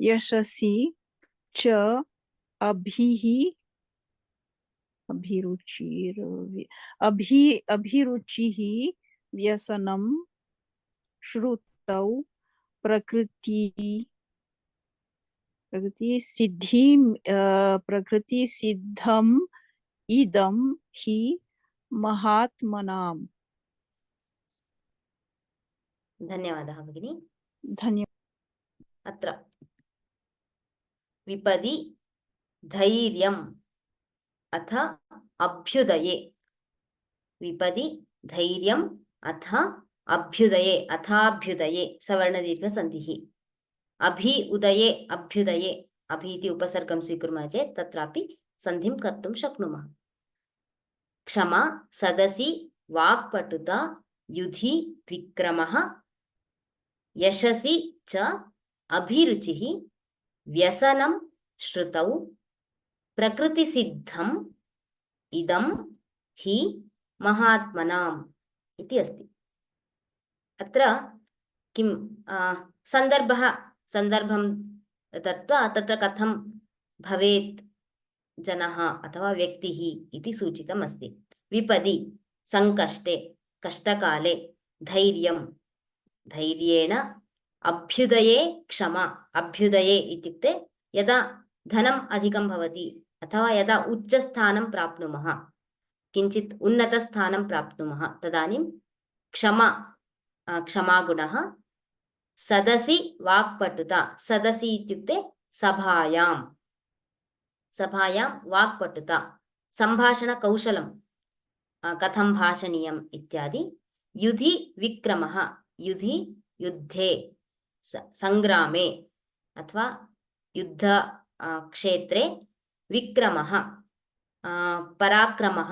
यशसि च अभिरुचिः व्यसनं श्रुतौ प्रकृतिसिद्धम् इदं हि महात्मनाम्। धन्यवादः भगिनी। धन्यवादः। अत्र विपदि धैर्यम् अथ अभ्युदये, विपदि धैर्यम् अथ अभ्युदये, अथाभ्युदये सवर्णदीर्घसन्धिः। अभि उदये अभ्युदये, अभि इति उपसर्गं स्वीकुर्मः चेत् तत्रापि सन्धिं कर्तुं शक्नुमः। क्षमा सदसि वाक्पटुता युधि विक्रमः यशसि च अभिरुचिः व्यसनं श्रुतौ प्रकृतिसिद्धम् इदं हि महात्मनाम् इति अस्ति। अत्र किं सन्दर्भं दत्वा तत्र कथं भवेत् जनः अथवा व्यक्तिः इति सूचितम् अस्ति। विपदि संकष्टे, कष्टकाले, धैर्यं धैर्येण, अभ्युदये क्षमा, अभ्युदये इत्युक्ते यदा धनम् अधिकं भवति अथवा यदा उच्चस्थानं प्राप्नुमः, किञ्चित् उन्नतस्थानं प्राप्नुमः तदानीं क्षमागुणः। सदसि वाक्पटुता, सदसि इत्युक्ते सभायां वाक्पटुता, सम्भाषणकौशलं कथं भाषणीयम् इत्यादि। युधि विक्रमः, युधि युद्धे, संग्रामे अथवा युद्ध क्षेत्रे, विक्रमः पराक्रमः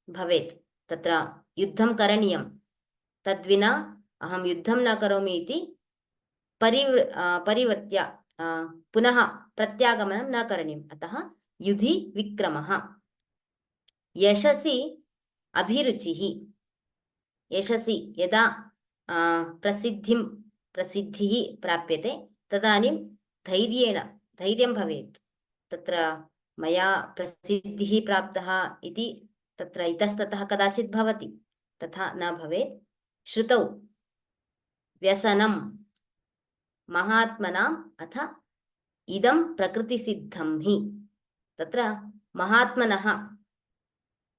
भवेत्। तत्र युद्धं करणीयं, तद्विना अहं युद्धं न करोमि इति परिवर्त्य पुनः प्रत्यागमनं न करणीयम्। अतः युधि विक्रमः। यशसि अभिरुचिः, यशसि यदा प्रसिद्धिः प्राप्यते तदानीं धैर्यं भवेत्। तत्र मया प्रसिद्धिः प्राप्तः इति तत्र इतस्ततः कदाचित् भवति, तथा न भवेत्। श्रुतौ व्यसनं महात्मनाम् अथ इदं प्रकृतिसिद्धं हि। तत्र महात्मनः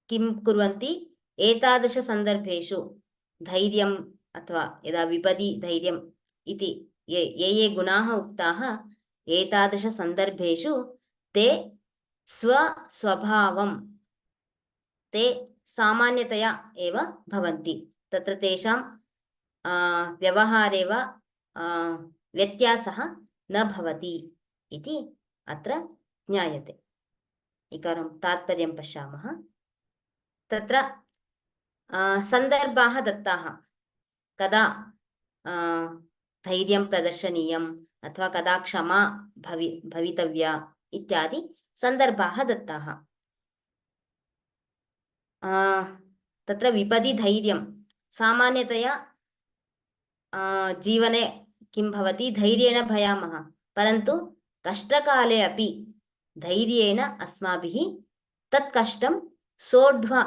किं कुर्वन्ति, एतादृशसन्दर्भेषु धैर्यम् अथवा यदा विपदि धैर्यम् इति ये गुणाः उक्ताः, एतादृशसन्दर्भेषु ते स्वभावं ते सामान्यतया एव भवन्ति। तत्र तेषां व्यवहारे वा व्यत्यासः न भवति इति अत्र ज्ञायते। एकवारं तात्पर्यं पश्यामः। तत्र सन्दर्भाः दत्ताः, कदा धैर्यं प्रदर्शनीयम् अथवा कदा क्षमा भवितव्या इत्यादि सन्दर्भाः दत्ताः। तत्र विपदि धैर्यं सामान्यतया जीवने किं भवति, धैर्येण भयामः, परन्तु कष्टकाले अपि धैर्येण अस्माभिः तत् कष्टं सोढ्वा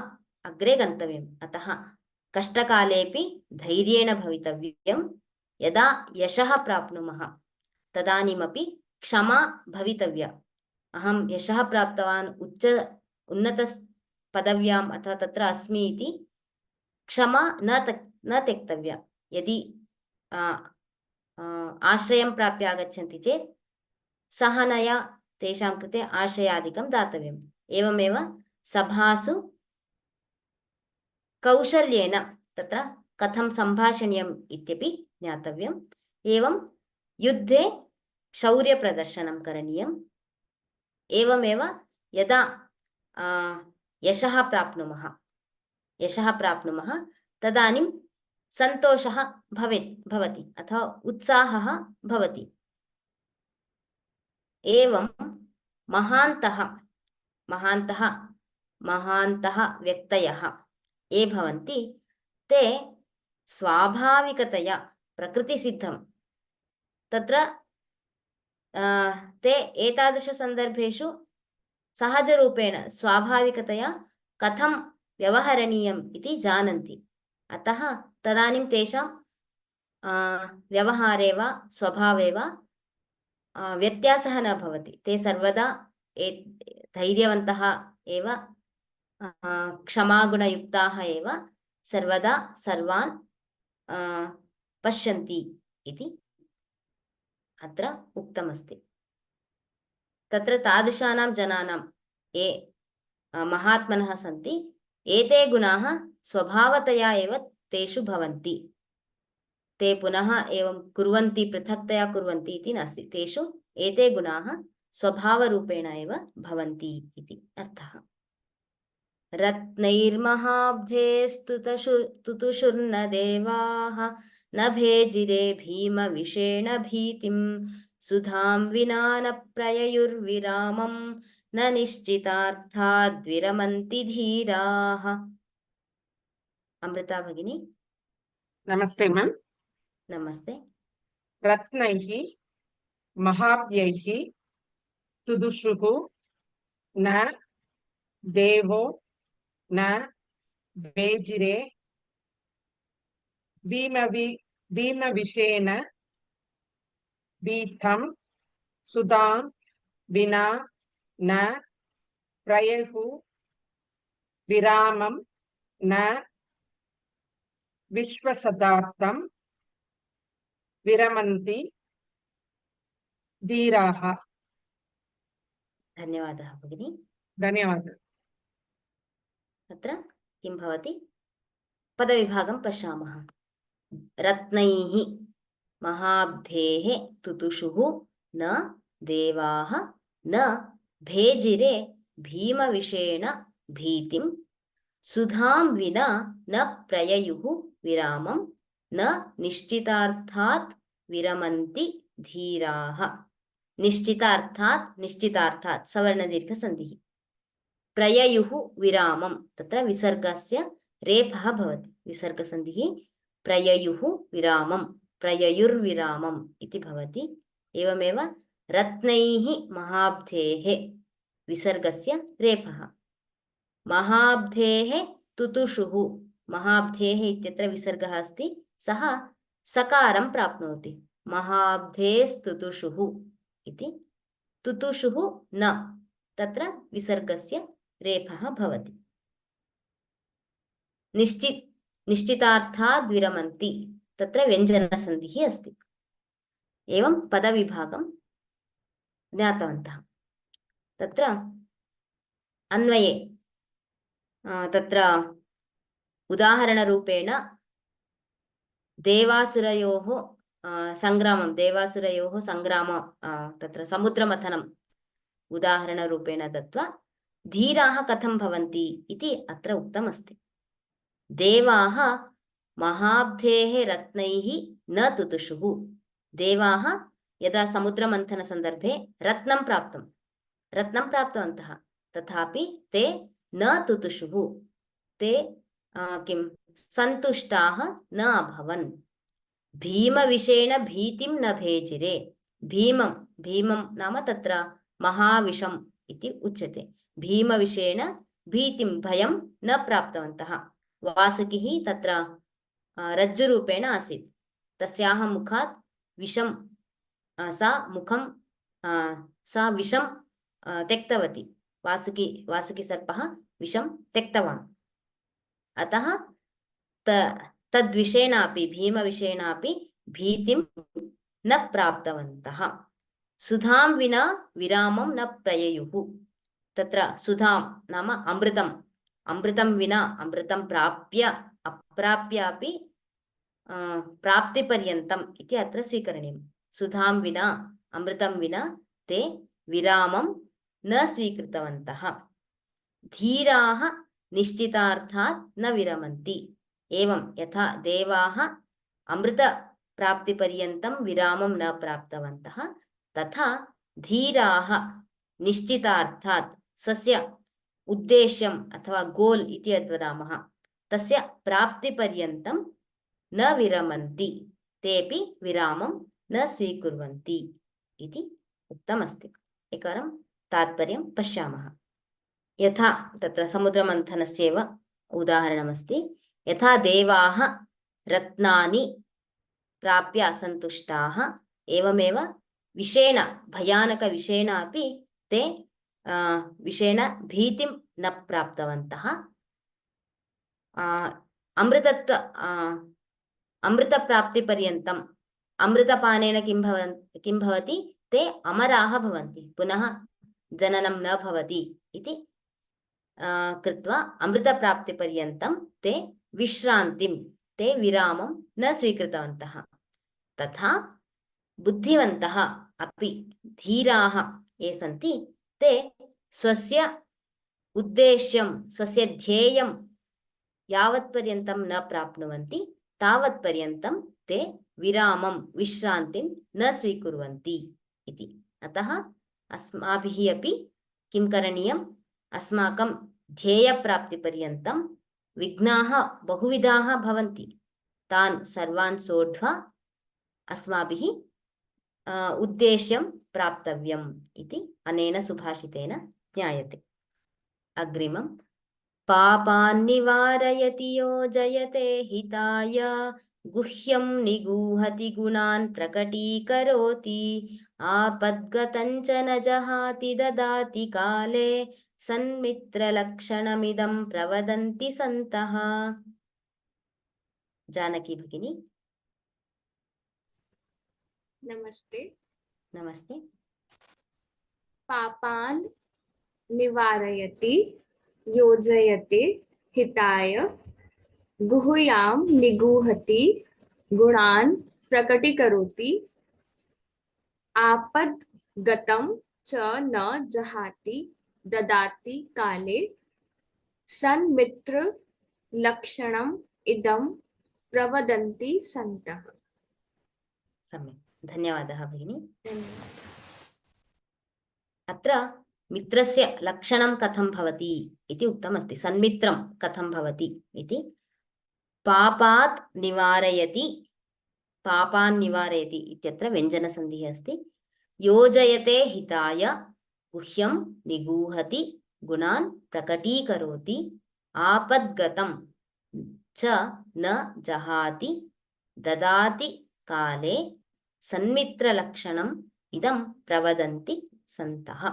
अग्रे गन्तव्यम्। अतः कष्टकालेपि धैर्येण भवितव्यं। यदा यशः प्राप्नुमः तदानीमपि क्षमा भवितव्या। अहं यशः प्राप्तवान्, उन्नतपदव्याम् अथवा तत्र अस्मि इति क्षमा न त्यक्तव्या। यदि आश्रयं प्राप्य आगच्छन्ति चेत् सहनया तेषां कृते आश्रयादिकं दातव्यम्। एवमेव सभासु कौशल्येन तत्र कथं सम्भाषणीयम् इत्यपि ज्ञातव्यम्। एवं युद्धे शौर्यप्रदर्शनं करणीयम्। एवमेव यदा यशः प्राप्नुमः तदानीं सन्तोषः भवति अथवा उत्साहः भवति। एवं महान्तः व्यक्तयः ये भवन्ति ते स्वाभाविकतया प्रकृतिसिद्धं तत्र ते एतादृशसन्दर्भेषु सहजरूपेण स्वाभाविकतया कथं व्यवहरणीयम् इति जानन्ति। अतः तदानीं तेषां व्यवहारे वा स्वभावे वा व्यत्यासः न भवति। ते सर्वदा धैर्यवन्तः एव क्षमागुणयुक्ताः एव सर्वदा सर्वान् पश्यन्ति इति अत्र उक्तमस्ति। तत्र तादृशानां जनानां ये महात्मनः सन्ति एते गुणाः स्वभावतया एव तेषु भवन्ति। ते पुनः एवं कुर्वन्ति पृथक्तया कुर्वन्ति इति नास्ति। तेषु एते गुणाः स्वभावरूपेण एव भवन्ति इति अर्थः। रत्नैर्महाब्धेस्तुतुषुर्न देवाः न भेजिरे भीमविषेण भीतिं सुधां विना न प्रययुर्विरामं न निश्चितार्थाद्विरमन्ति धीराः। अमृता भगिनी। नमस्ते मैम। नमस्ते। रत्नैः महाब्धैः तुदुषुः न देवो न भेजिरे भीमविषेण भीतं सुधां विना न प्रययुर्विरामं न विश्वसदार्थं विरमन्ति धीराः। धन्यवादः भगिनी। धन्यवादः। अत्र किं भवति पदविभागं पश्यामः। रत्नैः महाब्धेः तुतुषुः न देवाः न भेजिरे भीमविषेण भीतिं सुधां विना न प्रययुः विरामं न निश्चितार्थात् विरमन्ति धीराः। निश्चितार्थात् सवर्णदीर्घसन्धिः। प्रययुः विरामं तत्र विसर्गस्य रेफः भवति। विसर्गसन्धिः प्रययुः विरामं प्रययुर्विरामम् इति भवति। एवमेव रत्नैः महाब्धेः विसर्गस्य रेफः। महाब्धेः तुतुषुः महाब्धेः इत्यत्र विसर्गः अस्ति। सः सकारं प्राप्नोति। महाब्धेस्तुतुषुः इति। तुतुषुः न तत्र विसर्गस्य रेफः भवति। निश्चितार्थाद् विरमन्ति तत्र व्यञ्जनसन्धिः अस्ति। एवं पदविभागं ज्ञातवन्तः। तत्र अन्वये तत्र उदाहरणरूपेण देवासुरयोः सङ्ग्राम तत्र समुद्रमथनम् उदाहरणरूपेण दत्वा धीराः कथं भवन्ति इति अत्र उक्तमस्ति। देवाः महाब्धेः रत्नैः न तुतुषुः। देवाः यदा समुद्रमन्थनसन्दर्भे रत्नं प्राप्तवन्तः तथापि ते न तुतुषुः। ते किं सन्तुष्टाः न अभवन्। भीमविषेण भीतिं न भेजिरे। भीमं नाम तत्र महाविषम् इति उच्यते। भीमविषेण भीतिं भयं न प्राप्तवन्तः। वासुकिः तत्र रज्जुरूपेण आसीत्। तस्याः मुखात् विषं सा विषं त्यक्तवती। वासुकिसर्पः विषं त्यक्तवान्। अतः तद्विषेणापि भीमविषेणापि भीतिं न प्राप्तवन्तः। सुधां विना विरामं न प्रययुः। तत्र सुधां नाम अमृतम्, अमृतं विना अमृतं प्राप्य अप्राप्यापि प्राप्तिपर्यन्तम् इति अत्र स्वीकरणीयम्। सुधां विना अमृतं विना ते विरामं न स्वीकृतवन्तः। धीराः निश्चितार्थात् न विरमन्ति। एवं यथा देवाः अमृतप्राप्तिपर्यन्तं विरामं न प्राप्तवन्तः, तथा धीराः निश्चितार्थात् स्वस्य उद्देश्यम् अथवा गोल् इति यद्वदामः तस्य प्राप्तिपर्यन्तं न विरमन्ति, तेऽपि विरामं न स्वीकुर्वन्ति इति उक्तमस्ति। एकवारं तात्पर्यं पश्यामः। यथा तत्र समुद्रमन्थनस्यैव उदाहरणमस्ति। यथा देवाः रत्नानि प्राप्य असन्तुष्टाः, एवमेव विषेण भयानकविषेण अपि ते विषेण भीतिं न प्राप्तवन्तः। अमृतप्राप्तिपर्यन्तम् अमृतपानेन किं भवति? ते अमराः भवन्ति, पुनः जननं न भवति इति कृत्वा अमृतप्राप्तिपर्यन्तं ते विश्रान्तिं, ते विरामं न स्वीकृतवन्तः। तथा बुद्धिवन्तः अपि धीराः ये सन्ति ते स्वस्य उद्देश्यं, स्वस्य ध्येयं यावत्पर्यन्तं न प्राप्नुवन्ति तावत्पर्यन्तं ते विरामं, विश्रान्तिं न स्वीकुर्वन्ति इति। अतः अस्माभिः अपि किं करणीयम्? अस्माकं ध्येयप्राप्तिपर्यन्तं विघ्नाः बहुविधाः भवन्ति, तान् सर्वान् सोढ्वा अस्माभिः उद्देश्यं प्राप्तव्यम् इति अनेन सुभाषितेन ज्ञायते। अग्रिमं पापान् निवारयति यो जयते हिताय, गुह्यं निगूहति गुणान् प्रकटीकरोति, आपद्गतं च न जहाति ददाति काले, सन्मित्रलक्षणमिदं प्रवदन्ति सन्तः। जानकी भगिनी। नमस्ते। नमस्ते। पापान् निवारयति योजयते हिताय, गुह्यां निगूहति गुणान् प्रकटीकरोति, आपद्गतं च न जहाति ददाति काले, सन्मित्रलक्षणम् इदं प्रवदन्ति सन्तः। सम्यक्, धन्यवादः भगिनी। अत्र मित्रस्य लक्षणं कथं भवति इति उक्तमस्ति। सन्मित्रं कथं भवति इति। पापात् निवारयति, पापान् निवारयति इत्यत्र व्यञ्जनसन्धिः अस्ति। योजयते हिताय, गुह्यं निगूहति गुणान् प्रकटीकरोति, आपद्गतं च न जहाति ददाति काले, सन्मित्रलक्षणम् इदं प्रवदन्ति सन्तः।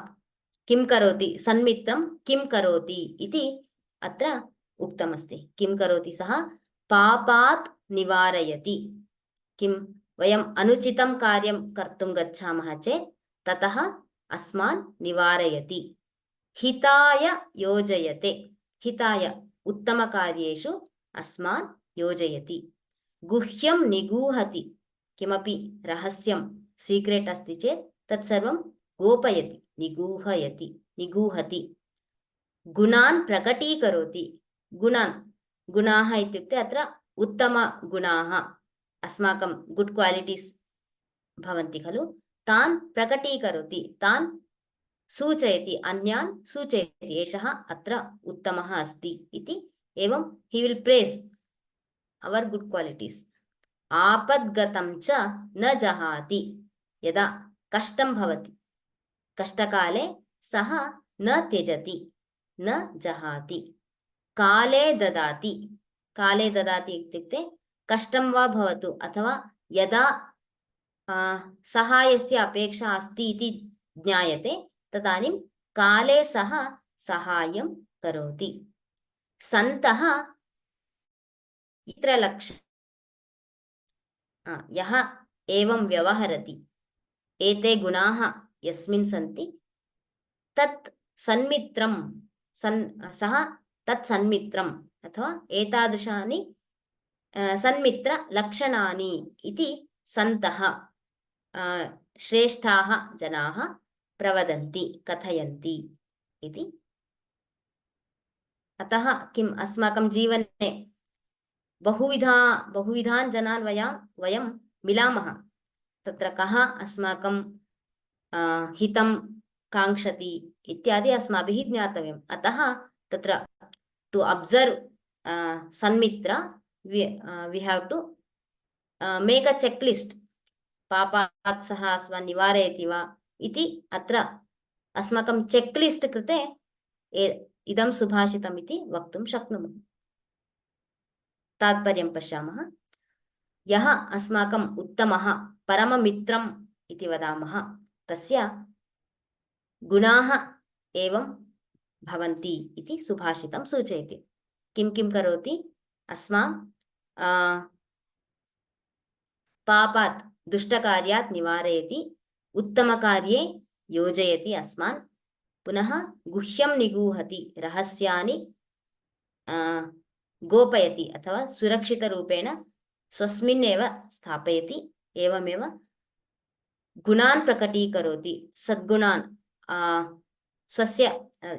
किं करोति? सन्मित्रं किं करोति इति अत्र उक्तमस्ति। किं करोति सः? पापात् निवारयति। किं? वयम् अनुचितं कार्यं कर्तुं गच्छामः चेत् ततः अस्मान् निवारयति। हिताय योजयते, हिताय उत्तमकार्येषु अस्मान् योजयति। गुह्यं निगूहति, किमपि रहस्यं सीक्रेट् अस्ति चेत् तत्सर्वं गोपयति, निगूहयति, निगूहति। गुणान् प्रकटीकरोति, गुणान्, गुणाः इत्युक्ते अत्र उत्तमगुणाः, अस्माकं गुड् क्वालिटीस् भवन्ति खलु, तान् प्रकटीकरोति, तान् सूचयति, अन्यान् सूचयति, एषः अत्र उत्तमः अस्ति इति। एवं he will praise our good qualities. आपद्गतं च न जहाति, यदा कष्टं भवति, कष्टकाले सः न त्यजति, न जहाति। काले ददाति, काले ददाति इत्युक्ते कष्टं वा भवतु अथवा यदा सहायस्य अपेक्षा अस्ति इति ज्ञायते तदानीं काले सः सहायं करोति। सन्तः यः एवं व्यवहरति, एते गुणाः यस्मिन् सन्ति तत् सन्मित्रं सः तत् सन्मित्रम् अथवा एतादृशानि सन्मित्रलक्षणानि इति सन्तः श्रेष्ठाः जनाः प्रवदन्ति, कथयन्ति इति। अतः किम् अस्माकं जीवने बहुविधान् जनान् वयं मिलामः। तत्र कः अस्माकं हितं काङ्क्षति इत्यादि अस्माभिः ज्ञातव्यम्। अतः तत्र टु अब्सर्व् सन्मित्र we have to make a checklist. पापात् सः अस्मान् निवारयति वा इति अत्र अस्माकं चेक्लिस्ट् कृते इदं सुभाषितम् इति वक्तुं शक्नुमः। तात्पर्यं पश्यामः। यः अस्माकम् उत्तमः परममित्रम् इति वदामः तस्य गुणाः एवं भवन्ति इति सुभाषितं सूचयति। किं किं करोति? अस्मान् पापात् दुष्टकार्यात् निवारयति, उत्तमकार्ये योजयति अस्मान्, पुनः गुह्यं निगूहति, रहस्यानि गोपयति अथवा सुरक्षितरूपेण स्वस्मिन् एव स्थापयति। एवमेव गुणान् प्रकटीकरोति, सद्गुणान् स्वस्य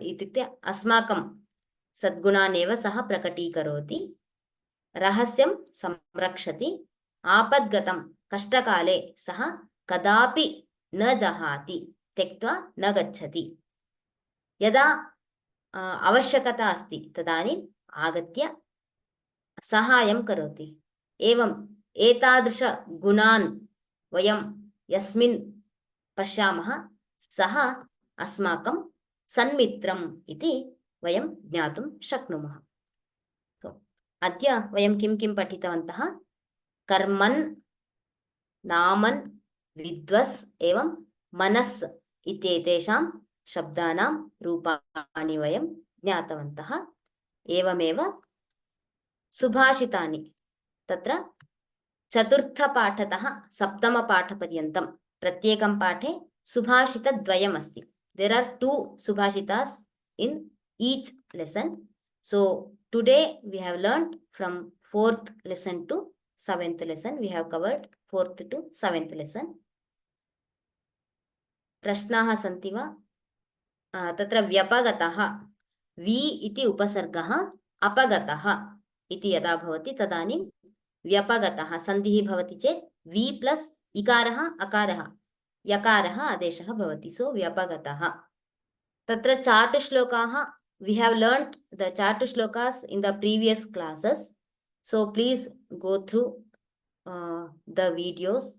इत्युक्ते अस्माकं सद्गुणान् एव सः प्रकटीकरोति, रहस्यं संरक्षति, आपद्गतं कष्टकाले सः कदापि न जहाति, त्यक्त्वा न गच्छति। यदा आवश्यकता अस्ति तदानीम् आगत्य सहायं करोति। एवम् एतादृश गुणान् वयं यस्मिन् पश्यामः सः अस्माकं सन्मित्रम् इति वयं ज्ञातुं शक्नुमः। अद्य वयं किं किं पठितवन्तः? कर्मन्, नामन्, विद्वस् एवं मनस् इत्येतेषां शब्दानां रूपाणि वयं ज्ञातवन्तः। एवमेव सुभाषितानि तत्र चतुर्थपाठतः सप्तमपाठपर्यन्तं प्रत्येकं पाठे सुभाषितद्वयम् अस्ति। There are 2 subhashitas in each lesson. So today we have learned from 4th lesson to 7th lesson. We have covered 4th to 7th lesson. प्रश्नाः सन्ति वा? तत्र व्यपगतः वि इति उपसर्गः अपगतः इति यदा भवति तदानीं व्यपगतः सन्धिः भवति चेत् वि प्लस् इकारः अकारः यकारः आदेशः भवति। सो व्यपगतः। तत्र चाटुश्लोकाः we have learnt the chatuslokas in the previous classes. So please go through the videos.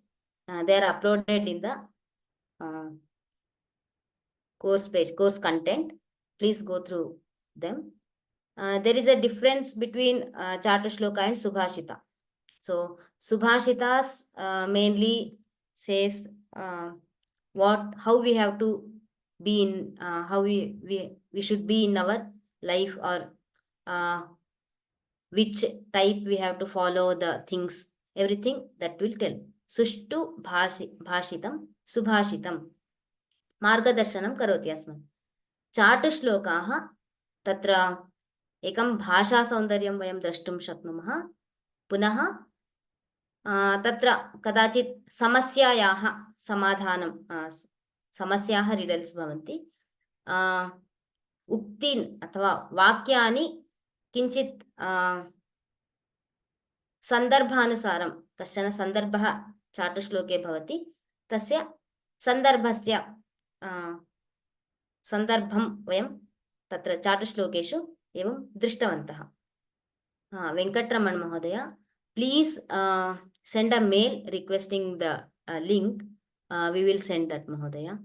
They are uploaded in the course page, course content. Please go through them. There is a difference between Chatushloka and Subhashita. So Subhashitas mainly says how we have to be in, how we should be in our life, or which type we have to follow the things, everything that will tell. Sushtu bhashitam subhashitam मार्गदर्शनं करोति अस्मान्। चाटुश्लोकाः तत्र एकं भाषासौन्दर्यं वयं द्रष्टुं शक्नुमः। पुनः तत्र कदाचित् समस्यायाः समाधानं, समस्याः रिडल्स् भवन्ति, उक्तीन् अथवा वाक्यानि किञ्चित् सन्दर्भानुसारं, कश्चन सन्दर्भः चाटुश्लोके भवति, तस्य सन्दर्भस्य सन्दर्भं वयं तत्र चाटुश्लोकेषु एवं दृष्टवन्तः। वेङ्कटरमण महोदय, please send a mail requesting the link. We will send that, Mahodaya.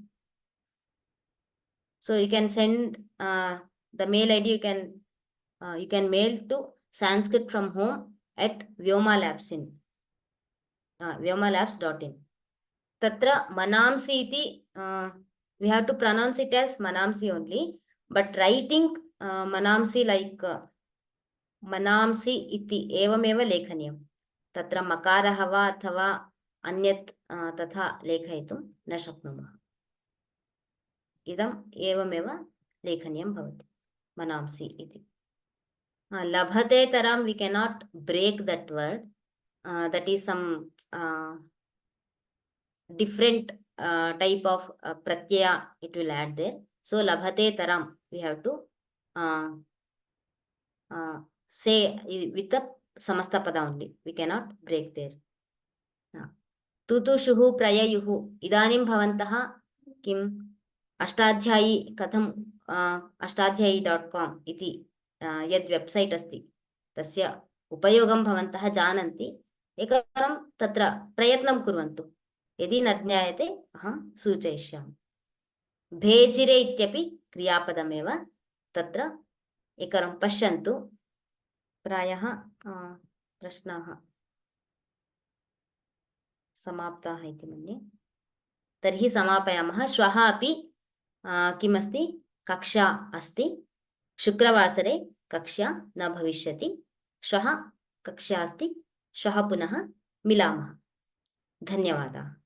So you can send the mail ID. You can mail to sanskritfromhome@vyomalabs.in. vyomalabs.in. Tatra manamsi iti, we have to pronounce it as manamsi only, but writing manamsi like manamsi iti evameva lekhaniyam. तत्र मकारः वा अथवा अन्यत् तथा लेखयितुं न शक्नुमः। इदम् एवमेव लेखनीयं भवति मनांसि इति। लभते तरां we cannot break that word. That is some different type of pratyaya it will add there. So labhate taram we have to say with the samasta pada only. We cannot break there. तुतुषुः प्रययुः इदानीं भवन्तः किम् अष्टाध्यायी कथं अष्टाध्यायी.com इति यद् website अस्ति तस्य उपयोगं भवन्तः जानन्ति। एकवारं तत्र प्रयत्नं कुर्वन्तु। यदि न ज्ञायते अहं सूचयिष्यामि। भेजिरे इत्यपि क्रियापदमेव। तत्र एकवारं पश्यन्तु। प्रायः प्रश्नाः समाप्ताः इति मन्ये। तर्हि समापयामः। श्वः अपि किमस्ति कक्षा अस्ति। शुक्रवासरे कक्षा न भविष्यति। श्वः कक्षा अस्ति। श्वः पुनः मिलामः। धन्यवादाः।